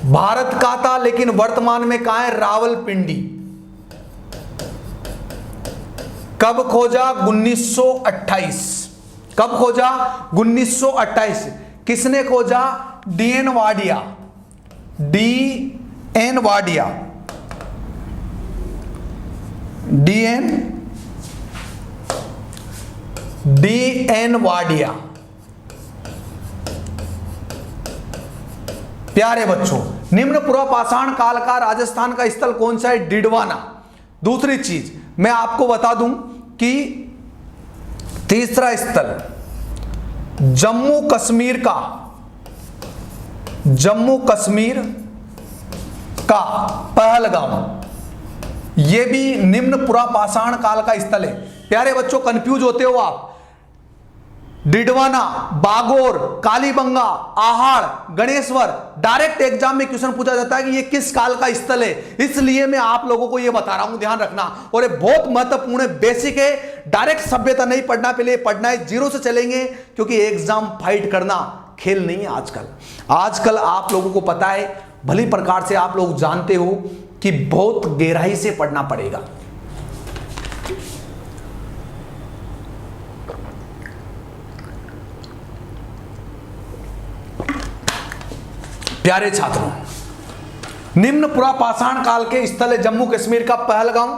भारत का था लेकिन वर्तमान में कहां है? रावलपिंडी। कब खोजा? 1928। कब खोजा? 1928। किसने खोजा? DN. Wadia. DN. Wadia, DN. Wadia. प्यारे बच्चों, निम्न पुरा पाषाण काल का राजस्थान का स्थल कौन सा है? डिडवाना। दूसरी चीज मैं आपको बता दूं कि तीसरा स्थल जम्मू कश्मीर का, जम्मू कश्मीर का पहलगाम, यह भी निम्न पुरा पाषाण काल का स्थल है। प्यारे बच्चों, कंफ्यूज होते हो आप। डिडवाना, बागोर, कालीबंगा, आहाड़, गणेश्वर, डायरेक्ट एग्जाम में क्वेश्चन पूछा जाता है कि ये किस काल का स्थल है, इसलिए मैं आप लोगों को ये बता रहा हूं, ध्यान रखना। और ये बहुत महत्वपूर्ण है, बेसिक है। डायरेक्ट सभ्यता नहीं पढ़ना, पहले पढ़ना है, 0 से चलेंगे, क्योंकि एग्जाम फाइट करना खेल नहीं है आजकल। आजकल आप लोगों को पता है, भली प्रकार से आप लोग जानते हो कि बहुत गहराई से पढ़ना पड़ेगा। प्यारे छात्रों, निम्न पुरा पाषाण काल के स्थल है जम्मू कश्मीर का पहलगाम।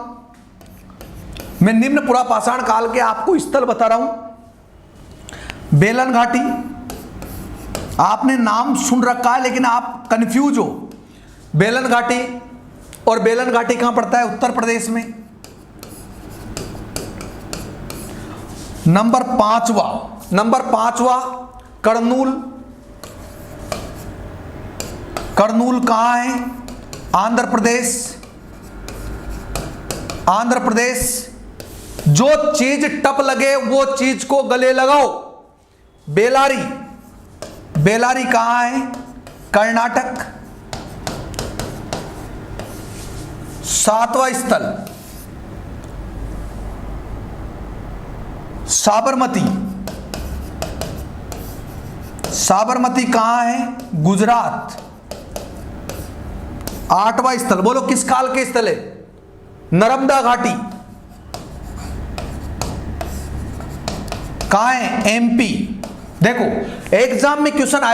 मैं निम्न पुरा पाषाण काल के आपको स्थल बता रहा हूं। बेलन घाटी, आपने नाम सुन रखा है लेकिन आप कंफ्यूज हो। बेलन घाटी, और बेलन घाटी कहां पड़ता है? उत्तर प्रदेश में। नंबर 5वां कर्नूल। कर्नूल कहां है? आंध्र प्रदेश। आंध्र प्रदेश। जो चीज टप लगे वो चीज को गले लगाओ। बेलारी, बेलारी कहां है? कर्नाटक। 7वां स्थल साबरमती। साबरमती कहां है? गुजरात। 8वां स्थल, बोलो किस काल के स्थल है? नर्मदा घाटी। कहां है? एमपी। देखो, एग्जाम में क्वेश्चन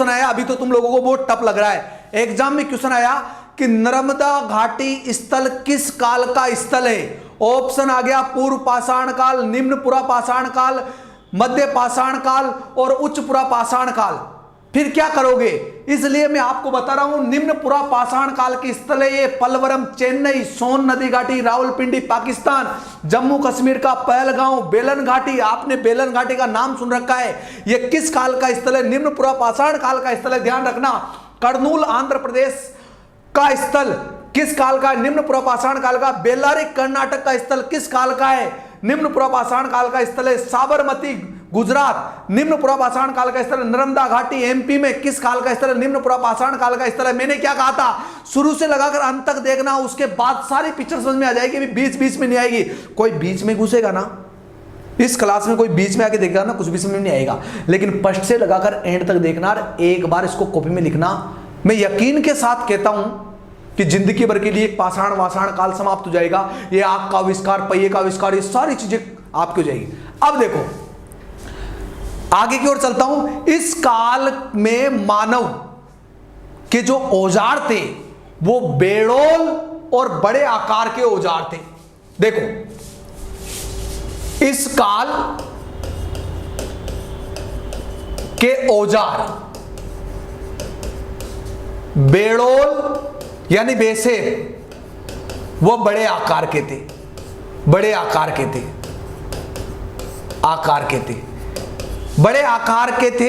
आया, अभी तो तुम लोगों को बहुत टफ लग रहा है। एग्जाम में क्वेश्चन आया कि नर्मदा घाटी स्थल किस काल का स्थल है? ऑप्शन आ गया पूर्व पाषाण काल, निम्न पुरा पाषाण काल, मध्य पाषाण काल और उच्च पुरा पाषाण काल। फिर क्या करोगे? इसलिए मैं आपको बता रहा हूं, निम्न पुरा पाषाण काल के स्थल है ये पलवरम, चेन्नई, सोन नदी घाटी, रावलपिंडी पाकिस्तान, जम्मू कश्मीर का पहलगांव, बेलन घाटी। आपने बेलन घाटी का नाम सुन रखा है। यह किस काल का स्थल है? निम्न पुरा पाषाण काल का स्थल है, ध्यान रखना। कर्नूल आंध्र प्रदेश का स्थल किस काल का है? निम्न पुरा पाषाण काल का। बेल्लारी कर्नाटक का स्थल किस काल का है? निम्न पुरा पाषाण काल का स्थल है। साबरमती गुजरात निम्न पुरापाषाण काल का स्थल है। नर्मदा घाटी एमपी में किस काल का स्थल है? निम्न पुरापाषाण काल का स्थल है। मैंने क्या कहा था? शुरू से लगाकर अंत तक देखना, उसके बाद सारी पिक्चर समझ में आ जाएगी। बीच बीच में नहीं आएगी, कोई बीच में घुसेगा ना इस क्लास में, कोई बीच में आके देखेगा ना, कुछ भी समझ में नहीं आएगा। लेकिन फर्स्ट से लगाकर एंड तक देखना, एक बार इसको कॉपी में लिखना। मैं यकीन के साथ कहता हूं कि जिंदगी भर के लिए एक पाषाण वाषाण काल समाप्त हो जाएगा। ये आग का आविष्कार, पहिए का आविष्कार, ये सारी चीजें आपकी हो जाएगी। अब देखो आगे की ओर चलता हूं। इस काल में मानव के जो औजार थे वो बेड़ोल और बड़े आकार के औजार थे। देखो इस काल के औजार बेड़ोल यानी बेसेर, वो बड़े आकार के थे, बड़े आकार के थे, आकार के थे, बड़े आकार के थे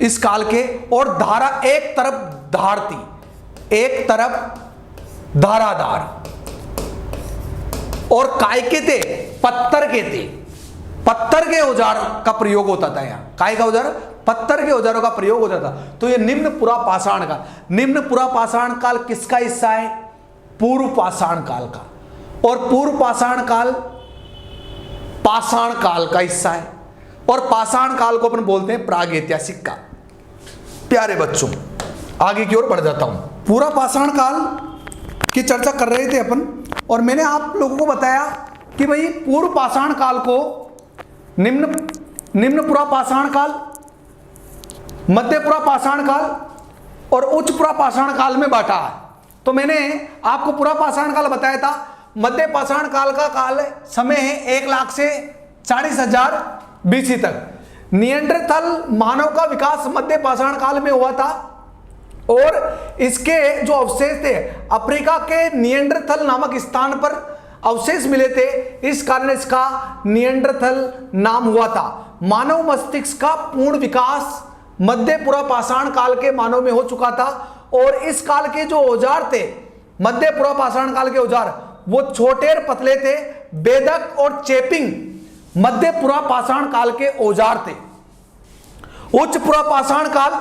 इस काल के। और धारा एक तरफ धार थी, एक तरफ धाराधार, और काय के थे? पत्थर के थे। पत्थर के औजार का प्रयोग होता था। यहां काय का औजार? पत्थर के औजारों का प्रयोग होता था। तो ये निम्न पुरापाषाण काल, निम्न पुरापाषाण काल किसका हिस्सा है? पूर्व पाषाण काल का। और पूर्व पाषाण काल पाषाण काल का हिस्सा है। और पाषाण काल को अपन बोलते हैं प्रागैतिहासिक काल। प्यारे बच्चों आगे की ओर बढ़ जाता हूं। पूरा पाषाण काल की चर्चा कर रहे थे अपन, और मैंने आप लोगों को बताया कि भाई पूर्व पाषाण काल को निम्न पुरापाषाण काल, मध्य पुरापाषाण काल और उच्च पुरापाषाण काल में बांटा है। तो मैंने आपको पुरापाषाण काल बताया था। मध्य पाषाण काल का काल समय है 1 लाख से 40,000 BC तक। निएंडरथल मानव का विकास मध्य पाषाण काल में हुआ था, और इसके जो अवशेष थे अफ्रीका के निएंडरथल नामक स्थान पर अवशेष मिले थे, इस कारण इसका निएंडरथल नाम हुआ था। मानव मस्तिष्क का पूर्ण विकास मध्य पुरापाषाण काल के मानव में हो चुका था। और इस काल के जो औजार थे, मध्य पुरापाषाण काल के औजार, वो छोटे और पतले थे। बेधक और चेपिंग मध्य पुरापाषाण काल के औजार थे। उच्च पुरापाषाण काल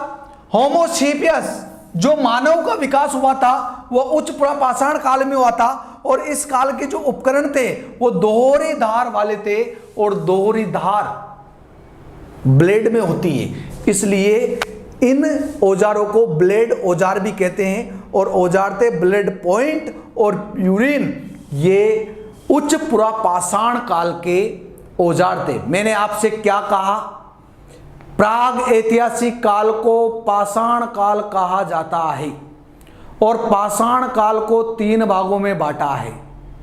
होमोसेपियंस, जो मानव का विकास हुआ था वो उच्च पुरापाषाण काल में हुआ था। और इस काल के जो उपकरण थे वो दोहरी धार वाले थे, और दोहरी धार ब्लेड में होती है, इसलिए इन औजारों को ब्लेड औजार भी कहते हैं। और औजार थे ब्लेड पॉइंट और यूरिन, ये उच्च पुरापाषाण काल के औजार थे। मैंने आपसे क्या कहा? प्राग ऐतिहासिक काल को पाषाण काल कहा जाता है, और पाषाण काल को 3 भागों में बांटा है।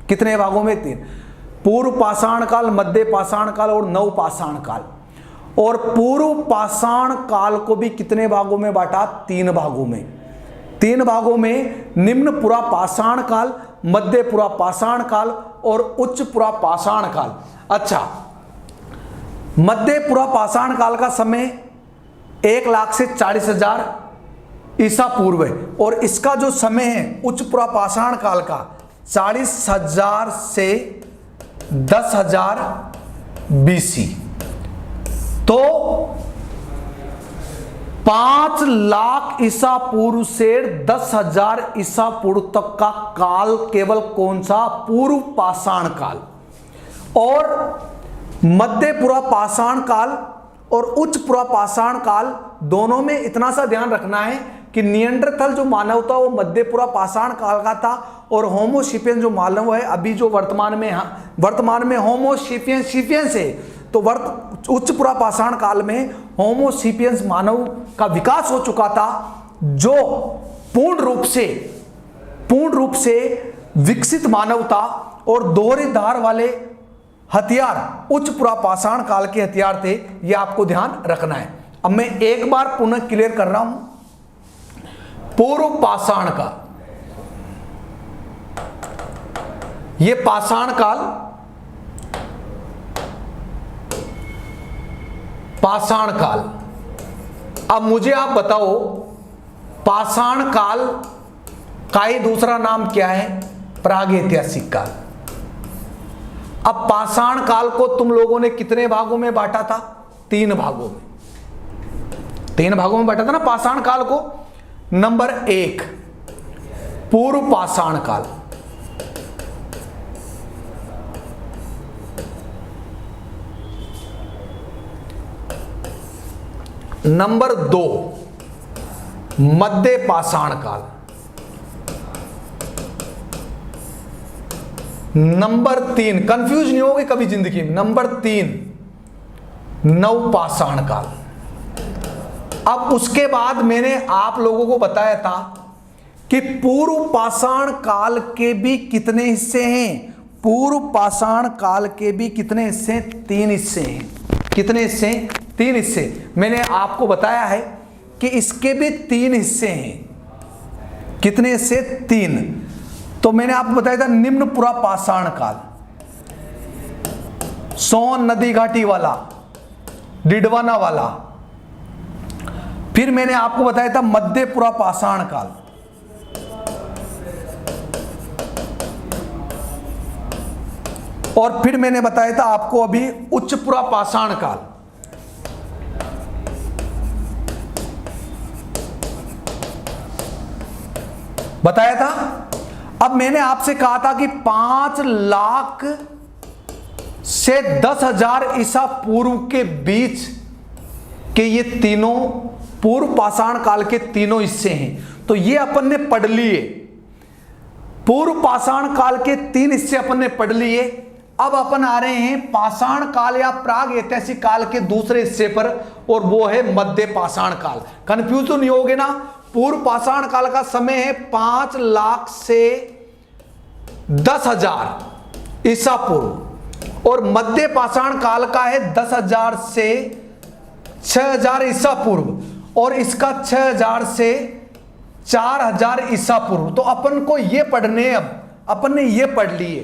कितने भागों में? 3। पूर्व पाषाण काल, मध्य पाषाण काल और नव पाषाण काल। और पूर्व पाषाण काल को भी कितने भागों में बांटा? 3 भागों में। 3 भागों में निम्न पुरापाषाण काल, मध्य पुरापाषाण काल और उच्च पुरापाषाण काल। अच्छा, मध्य पुरापाषाण काल का समय 1 लाख से 40,000 ईसा पूर्व है, और इसका जो समय है उच्च पुरापाषाण काल का 40,000 से 10,000 BC। तो 5 लाख ईसा पूर्व से 10,000 ईसा पूर्व तक का काल केवल कौन सा? पूर्व पाषाण काल। और मध्य पुरापाषाण काल और उच्च पुरापाषाण काल दोनों में इतना सा ध्यान रखना है कि निएंडरथल जो मानव था वो मध्य पुरापाषाण काल का था, और होमोसेपियंस जो मानव है अभी जो वर्तमान में होमोसेपियंस है, तो उच्च पुरापाषाण काल में होमोसेपियंस मानव का विकास हो चुका था, जो पूर्ण रूप से विकसित मानव था। और दोहरी धार वाले हथियार उच्च पुरापाषाण काल के हथियार थे, यह आपको ध्यान रखना है। अब मैं एक बार पुनः क्लियर कर रहा हूं। पूर्व पाषाण काल, ये पाषाण काल, पाषाण काल। अब मुझे आप बताओ पाषाण काल का ही दूसरा नाम क्या है? प्रागैतिहासिक काल। अब पाषाण काल को तुम लोगों ने कितने भागों में बांटा था? 3 भागों में, 3 भागों में बांटा था ना पाषाण काल को। नंबर 1 पूर्व पाषाण काल, नंबर 2 मध्य पाषाण काल, नंबर 3 कंफ्यूज नहीं होगी कभी जिंदगी में, नंबर 3 नव पाषाण काल। अब उसके बाद मैंने आप लोगों को बताया था कि पूर्व पाषाण काल के भी कितने हिस्से हैं, पूर्व पाषाण काल के भी कितने हिस्से, 3 हिस्से हैं। कितने हिस्से, 3 हिस्से। मैंने आपको बताया है कि इसके भी 3 हिस्से हैं। कितने हिस्से, 3। तो मैंने आपको बताया था निम्न पुरा पाषाण काल, सोन नदी घाटी वाला, डिडवाना वाला। फिर मैंने आपको बताया था मध्य पुरा पाषाण काल, और फिर मैंने बताया था आपको अभी उच्च पुरा पाषाण काल। बताया था। अब मैंने आपसे कहा था कि 5 लाख से 10,000 ईसा पूर्व के बीच के ये तीनों पूर्व पाषाण काल के तीनों हिस्से हैं। तो ये अपन ने पढ़ लिए, पूर्व पाषाण काल के 3 हिस्से अपन ने पढ़ लिए। अब अपन आ रहे हैं पाषाण काल या प्राग ऐतिहासिक काल के दूसरे हिस्से पर, और वो है मध्य पाषाण काल। कंफ्यूज तो नहीं होगे ना। पूर्व पाषाण काल का समय है 5 लाख से 10,000 ईसा पूर्व, और मध्य पाषाण काल का है 10,000 से 6,000 ईसा पूर्व, और इसका 6,000 से 4,000 ईसा पूर्व। तो अपन को ये पढ़ने, अब अपन ने ये पढ़ लिए।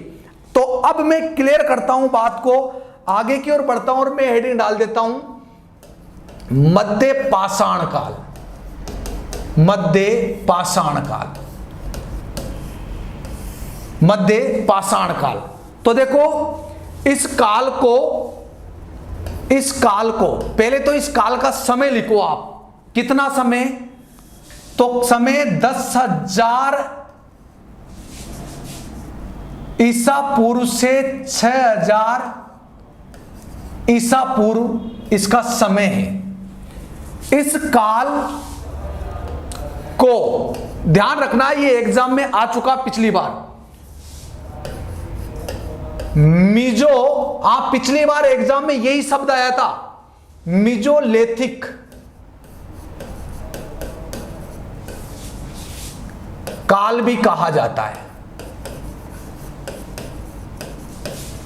तो अब मैं क्लियर करता हूं बात को, आगे की ओर बढ़ता हूं और मैं हेडिंग डाल देता हूं मध्य पाषाण काल। मध्य पाषाण काल, मध्य पाषाण काल। तो देखो इस काल को पहले तो इस काल का समय लिखो आप। कितना समय, तो समय 10,000 ईसा पूर्व से 6,000 ईसा पूर्व इसका समय है। इस काल को ध्यान रखना, ये एग्जाम में आ चुका पिछली बार। मीजो, आप पिछली बार एग्जाम में यही शब्द आया था, मीजोलिथिक काल भी कहा जाता है।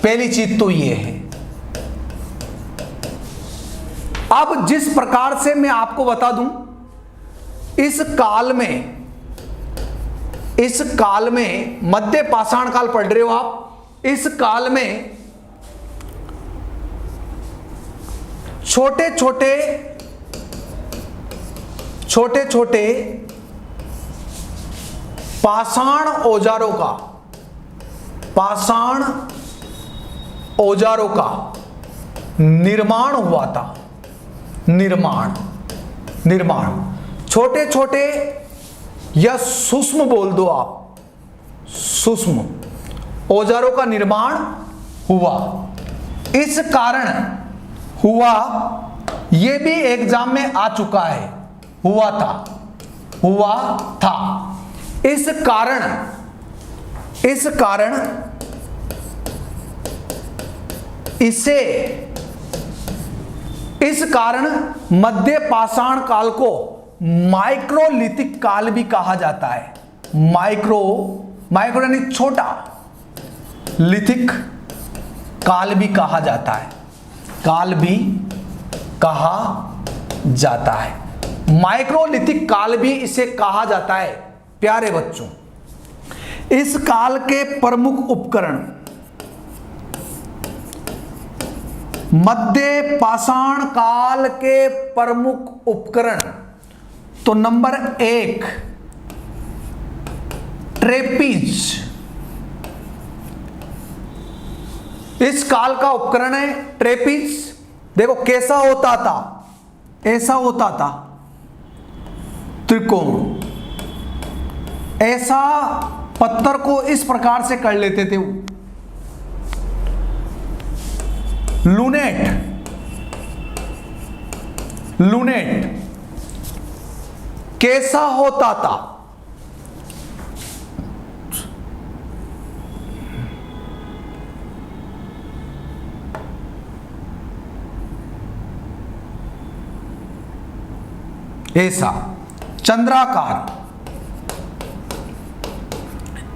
पहली चीज तो यह है। अब जिस प्रकार से मैं आपको बता दूं, इस काल में मध्य पाषाण काल पढ़ रहे हो आप। इस काल में छोटे छोटे पाषाण औजारों का निर्माण हुआ था। निर्माण छोटे छोटे या सूक्ष्म बोल दो आप, सूक्ष्म औजारों का निर्माण हुआ। इस कारण हुआ, यह भी एग्जाम में आ चुका है, हुआ था। इस कारण मध्य पाषाण काल को माइक्रोलिथिक काल भी कहा जाता है। माइक्रो यानी छोटा, लिथिक काल भी कहा जाता है। माइक्रोलिथिक काल भी इसे कहा जाता है। प्यारे बच्चों, इस काल के प्रमुख उपकरण, मध्य पाषाण काल के प्रमुख उपकरण, तो नंबर 1 ट्रेपीज। इस काल का उपकरण है ट्रेपीज। देखो कैसा होता था, ऐसा होता था त्रिकोण, ऐसा पत्थर को इस प्रकार से कर लेते थे वो, लूनेट, लूनेट कैसा होता था, ऐसा चंद्राकार,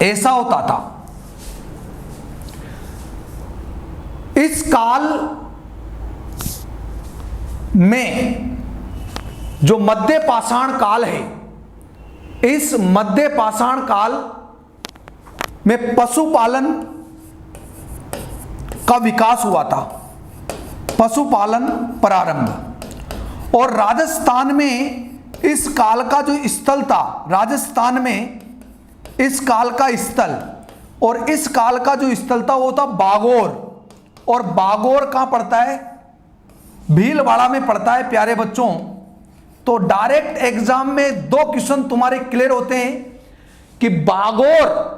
ऐसा होता था। इस काल में जो मध्य पाषाण काल है, इस मध्य पाषाण काल में पशुपालन का विकास हुआ था, पशुपालन प्रारंभ। और राजस्थान में इस काल का जो स्थल था, राजस्थान में इस काल का स्थल, और इस काल का जो स्थल था वो था बागोर। और बागोर कहां पड़ता है? भीलवाड़ा में पड़ता है प्यारे बच्चों। तो डायरेक्ट एग्जाम में 2 क्वेश्चन तुम्हारे क्लियर होते हैं कि बागोर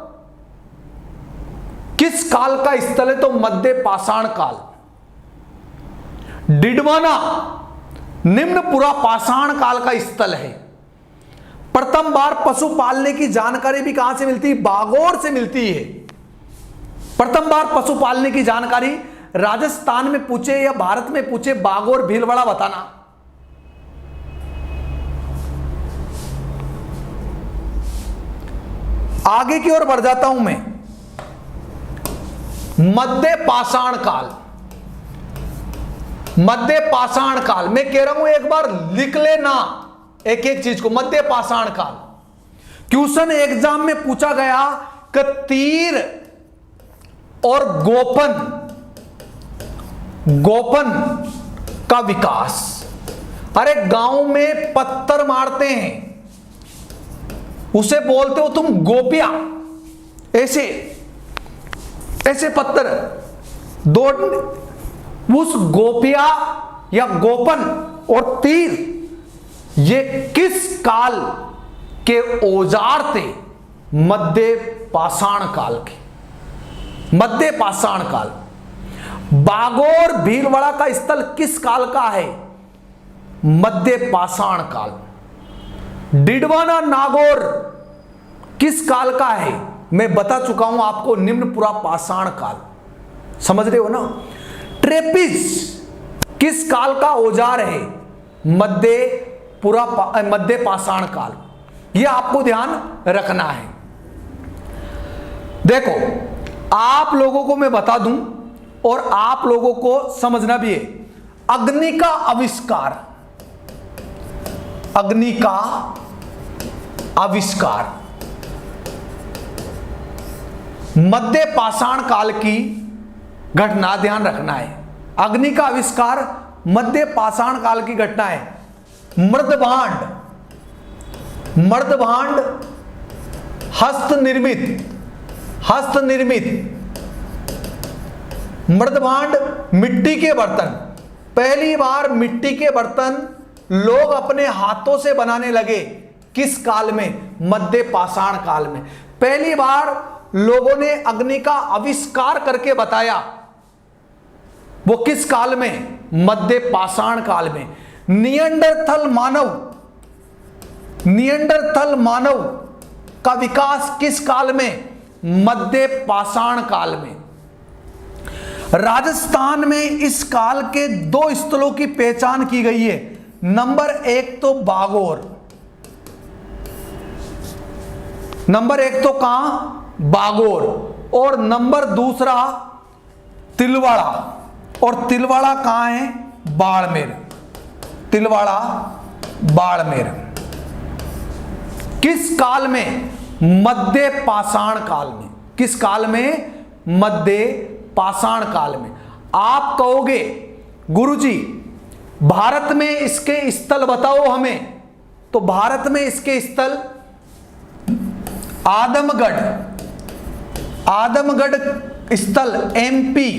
किस काल का स्थल है, तो मध्य पाषाण काल। डिडवाना निम्न पुरा पाषाण काल का स्थल है। प्रथम बार पशु पालने की जानकारी भी कहां से मिलती है? बागोर से मिलती है। प्रथम बार पशु पालने की जानकारी राजस्थान में पूछे या भारत में पूछे, बागोर भीलवाड़ा बताना। आगे की ओर बढ़ जाता हूं मैं। मध्य पाषाण काल, मध्य पाषाण काल, मैं कह रहा हूं एक बार लिख लेना एक एक चीज को। मध्य पाषाण काल क्वेश्चन एग्जाम में पूछा गया कि तीर और गोपन, गोपन का विकास। अरे गांव में पत्थर मारते हैं, उसे बोलते हो तुम गोपिया। ऐसे ऐसे पत्थर दौड़, उस गोपिया या गोपन और तीर, ये किस काल के औजार थे? मध्य पाषाण काल के, मध्य पाषाण काल। बागोर भीलवाड़ा का स्थल किस काल का है? मध्य पाषाण काल। डिडवाना नागौर किस काल का है? मैं बता चुका हूं आपको, निम्न पुरा पाषाण काल। समझ रहे हो ना? ट्रेपिस किस काल का औजार है? मध्य पाषाण काल। यह आपको ध्यान रखना है। देखो, आप लोगों को मैं बता दूं और आप लोगों को समझना भी है। अग्नि का आविष्कार, अग्नि का आविष्कार मध्य पाषाण काल की घटना, ध्यान रखना है। अग्नि का आविष्कार मध्य पाषाण काल की घटना है। मृदभांड, मृदभांड हस्त निर्मित, हस्त निर्मित मृदभांड मिट्टी के बर्तन। पहली बार मिट्टी के बर्तन लोग अपने हाथों से बनाने लगे किस काल में? मध्य पाषाण काल में। पहली बार लोगों ने अग्नि का आविष्कार करके बताया, वो किस काल में? मध्य पाषाण काल में। निएंडरथल मानव, निएंडरथल मानव का विकास किस काल में? मध्य पाषाण काल में। राजस्थान में इस काल के 2 स्थलों की पहचान की गई है। नंबर 1 तो बागोर, नंबर 1 तो कहां? बागोर। और नंबर 2 तिलवाड़ा। और तिलवाड़ा कहां है? बाड़मेर। तिलवाड़ा बाड़मेर। किस काल में? मध्य पाषाण काल में। किस काल में? मध्य पाषाण काल में। आप कहोगे गुरुजी भारत में इसके स्थल बताओ हमें, तो भारत में इसके स्थल आदमगढ़, आदमगढ़ स्थल एमपी,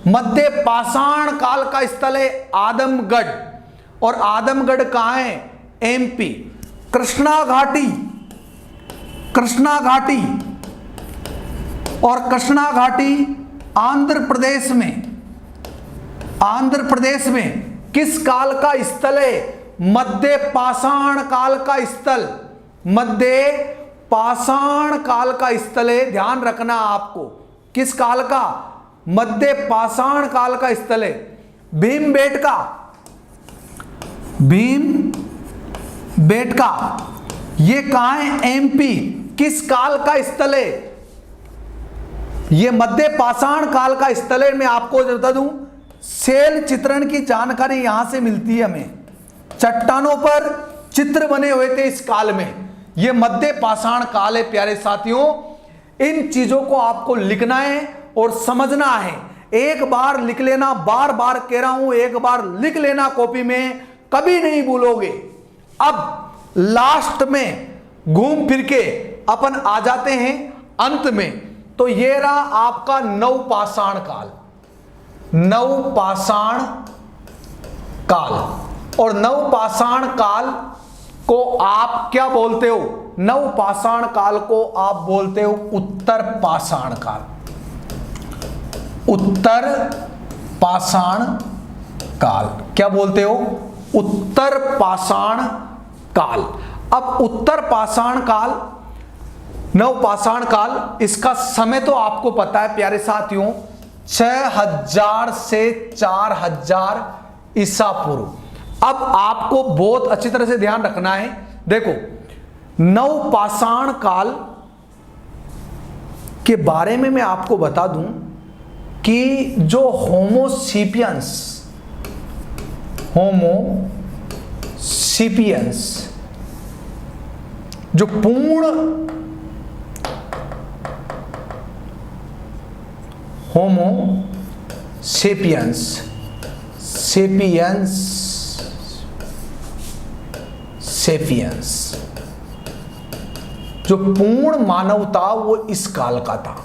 मध्य पाषाण काल का स्थल है आदमगढ़, और आदमगढ़ कहां है? एमपी। कृष्णा घाटी, कृष्णा घाटी, और कृष्णा घाटी आंध्र प्रदेश में, आंध्र प्रदेश में किस काल का स्थल है? मध्य पाषाण काल का स्थल, मध्य पाषाण काल का स्थल है। ध्यान रखना आपको, किस काल का? मध्य पाषाण काल का स्थल है। भीमबेटका, भीमबेटका ये कहां है? एमपी। किस काल का स्थल है? ये मध्य पाषाण काल का स्थल है। मैं आपको बता दूं, शैल चित्रण की जानकारी यहां से मिलती है हमें। चट्टानों पर चित्र बने हुए थे इस काल में। यह मध्य पाषाण काल है प्यारे साथियों। इन चीजों को आपको लिखना है और समझना है। एक बार लिख लेना, बार बार कह रहा हूं, एक बार लिख लेना कॉपी में, कभी नहीं भूलोगे। अब लास्ट में घूम फिर के अपन आ जाते हैं अंत में। तो ये रहा आपका नवपाषाण काल, नवपाषाण काल। और नवपाषाण काल को आप क्या बोलते हो? नवपाषाण काल को आप बोलते हो उत्तर पाषाण काल, उत्तर पाषाण काल। क्या बोलते हो? उत्तर पाषाण काल। अब उत्तर पाषाण काल, नवपाषाण काल, इसका समय तो आपको पता है प्यारे साथियों, 6000 से 4000 ईसा पूर्व। अब आपको बहुत अच्छी तरह से ध्यान रखना है। देखो, नवपाषाण काल के बारे में मैं आपको बता दूं कि जो होमोसेपियंस, होमोसेपियंस जो पूर्ण होमोसेपियंस, सेपियंस, सेपियंस जो पूर्ण मानव था वो इस काल का था।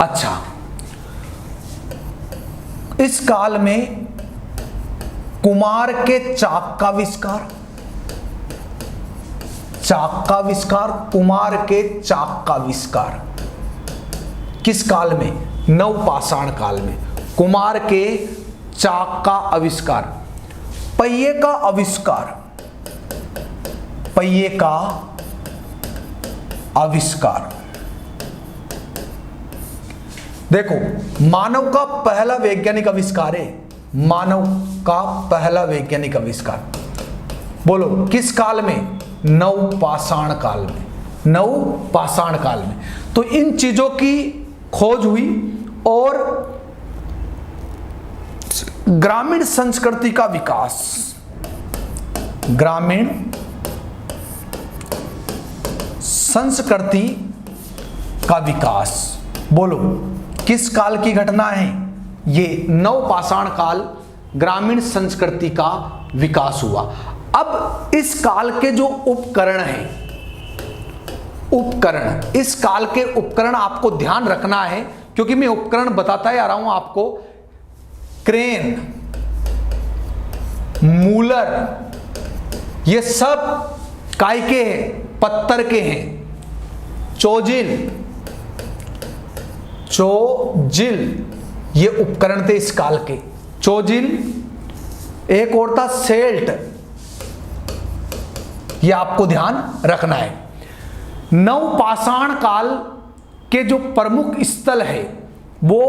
अच्छा, इस काल में कुमार के चाक का आविष्कार, चाक का आविष्कार, कुमार के चाक का आविष्कार किस काल में? नवपाषाण काल में। कुमार के चाक का आविष्कार। पहिए का आविष्कार, पहिए का आविष्कार। देखो, मानव का पहला वैज्ञानिक आविष्कार है, मानव का पहला वैज्ञानिक आविष्कार। बोलो किस काल में? नवपाषाण काल में, नवपाषाण काल में। तो इन चीजों की खोज हुई और ग्रामीण संस्कृति का विकास, ग्रामीण संस्कृति का विकास। बोलो किस काल की घटना है? ये नवपाषाण काल, ग्रामीण संस्कृति का विकास हुआ। अब इस काल के जो उपकरण हैं, उपकरण, इस काल के उपकरण आपको ध्यान रखना है, क्योंकि मैं उपकरण बताता ही आ रहा हूं आपको। क्रेन, मूलर, ये सब काय के हैं? पत्थर के हैं। चोजिल, चोजिल ये उपकरण थे इस काल के। चोजिल, एक और था सेल्ट, ये आपको ध्यान रखना है। नवपाषाण काल के जो प्रमुख स्थल है, वो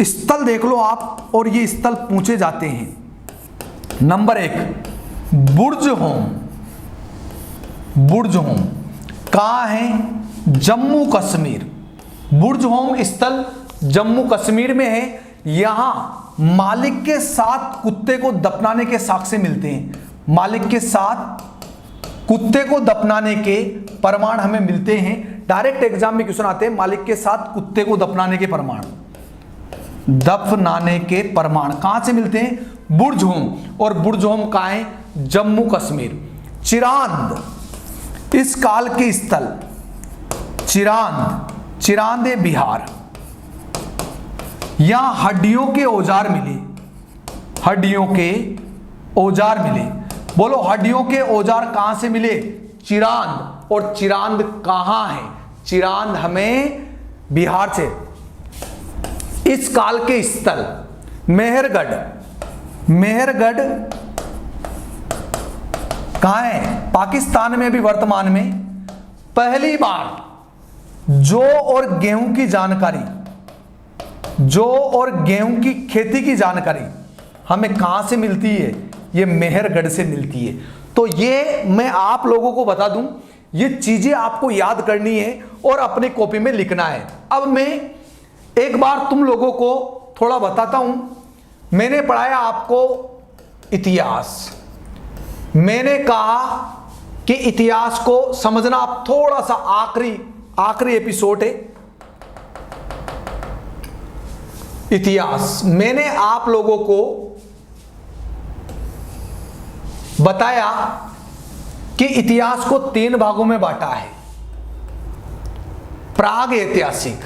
स्थल देख लो आप, और ये स्थल पूछे जाते हैं। नंबर 1 बुर्ज होम, बुर्ज होम कहां है? जम्मू कश्मीर। बुर्ज होम स्थल जम्मू कश्मीर में है। यहां मालिक के साथ कुत्ते को दफनाने के साक्ष्य मिलते हैं। मालिक के साथ कुत्ते को दफनाने के प्रमाण हमें मिलते हैं। डायरेक्ट एग्जाम में क्वेश्चन आते हैं, मालिक के साथ कुत्ते को दफनाने के प्रमाण, दफनाने के प्रमाण कहां से मिलते हैं? बुर्ज होम। और बुर्ज होम कहां है? जम्मू कश्मीर। चिरांद, इस काल के स्थल, चिरांद, चिरांद बिहार, यहां हड्डियों के औजार मिले, हड्डियों के औजार मिले। बोलो हड्डियों के औजार कहां से मिले? चिरांद। और चिरांद कहां है? चिरांद हमें बिहार से। इस काल के स्थल मेहरगढ़, मेहरगढ़ कहां है? पाकिस्तान में भी वर्तमान में। पहली बार जौ और गेहूं की जानकारी, जौ और गेहूं की खेती की जानकारी हमें कहां से मिलती है? ये मेहरगढ़ से मिलती है। तो ये मैं आप लोगों को बता दूं, ये चीजें आपको याद करनी है और अपनी कॉपी में लिखना है। अब मैं एक बार तुम लोगों को थोड़ा बताता हूं। मैंने पढ़ाया आपको इतिहास। मैंने कहा कि इतिहास को समझना आप थोड़ा सा आखिरी एपिसोड है इतिहास। मैंने आप लोगों को बताया कि इतिहास को 3 भागों में बांटा है। प्राग ऐतिहासिक,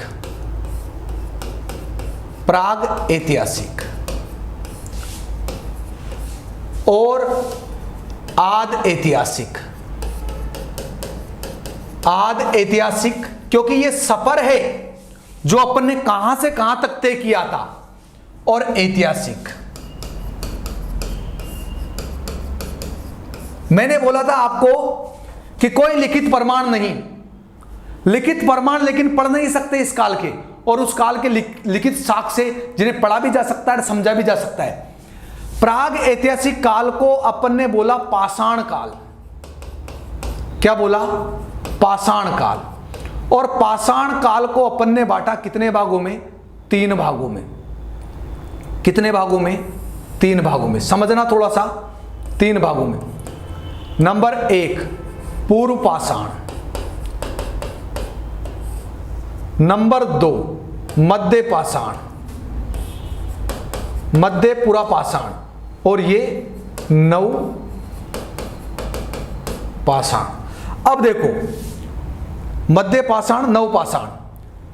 प्राग ऐतिहासिक और आद ऐतिहासिक। आद ऐतिहासिक क्योंकि ये सफर है जो अपन ने कहां से कहां तक तय किया था। और ऐतिहासिक मैंने बोला था आपको कि कोई लिखित प्रमाण नहीं, लिखित प्रमाण लेकिन पढ़ नहीं सकते इस काल के, और उस काल के लिखित साक्ष्य जिन्हें पढ़ा भी जा सकता है, समझा भी जा सकता है। प्राग ऐतिहासिक काल को अपन ने बोला पाषाण काल। क्या बोला? पाषाण काल। और पाषाण काल को अपन ने बांटा कितने भागों में? 3 भागों में। कितने भागों में? 3 भागों में। समझना थोड़ा सा, 3 भागों में। नंबर 1 पूर्व पाषाण, नंबर 2 मध्य पाषाण, मध्य पूरा पाषाण, और ये नव पाषाण। अब देखो मध्य पाषाण, नव पाषाण।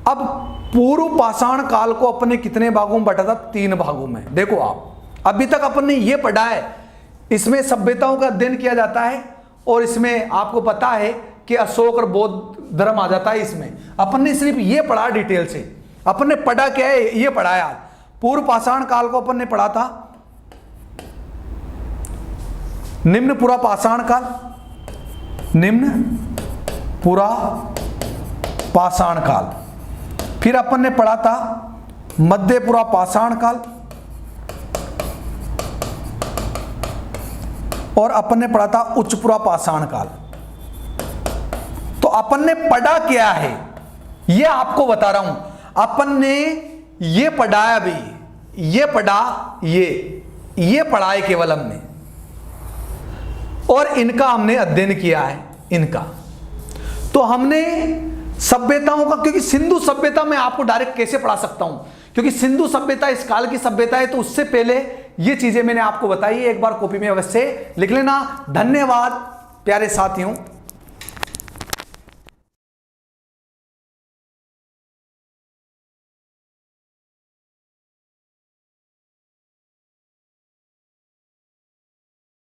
अब पूर्व पाषाण काल को अपने कितने भागों में बांटा था? 3 भागों में। देखो आप अभी तक अपन ने ये पढ़ा है, इसमें सभ्यताओं का अध्ययन किया जाता है और इसमें आपको पता है कि अशोक और बौद्ध धर्म आ जाता है। इसमें अपन ने सिर्फ ये पढ़ा डिटेल से। अपन ने पढ़ा क्या है? ये पढ़ा यार। पूर्व पाषाण काल को अपन ने पढ़ा था निम्न पुरा पाषाण काल, निम्न पुरा पाषाण काल। फिर अपन ने पढ़ा था मध्य पुरा पाषाण काल, और अपन ने पढ़ा था उच्च पुरा पाषाण काल। तो अपन ने पढ़ा क्या है ये आपको बता रहा हूं। अपन ने ये पढ़ाया भी, ये पढ़ा, ये पढ़ा है केवल हमने, और इनका हमने अध्ययन किया है, इनका। तो हमने सभ्यताओं का, क्योंकि सिंधु सभ्यता में आपको डायरेक्ट कैसे पढ़ा सकता हूं, क्योंकि सिंधु सभ्यता इस काल की सभ्यता है, तो उससे पहले ये चीजें मैंने आपको बताई है। एक बार कॉपी में अवश्य लिख लेना। धन्यवाद प्यारे साथियों।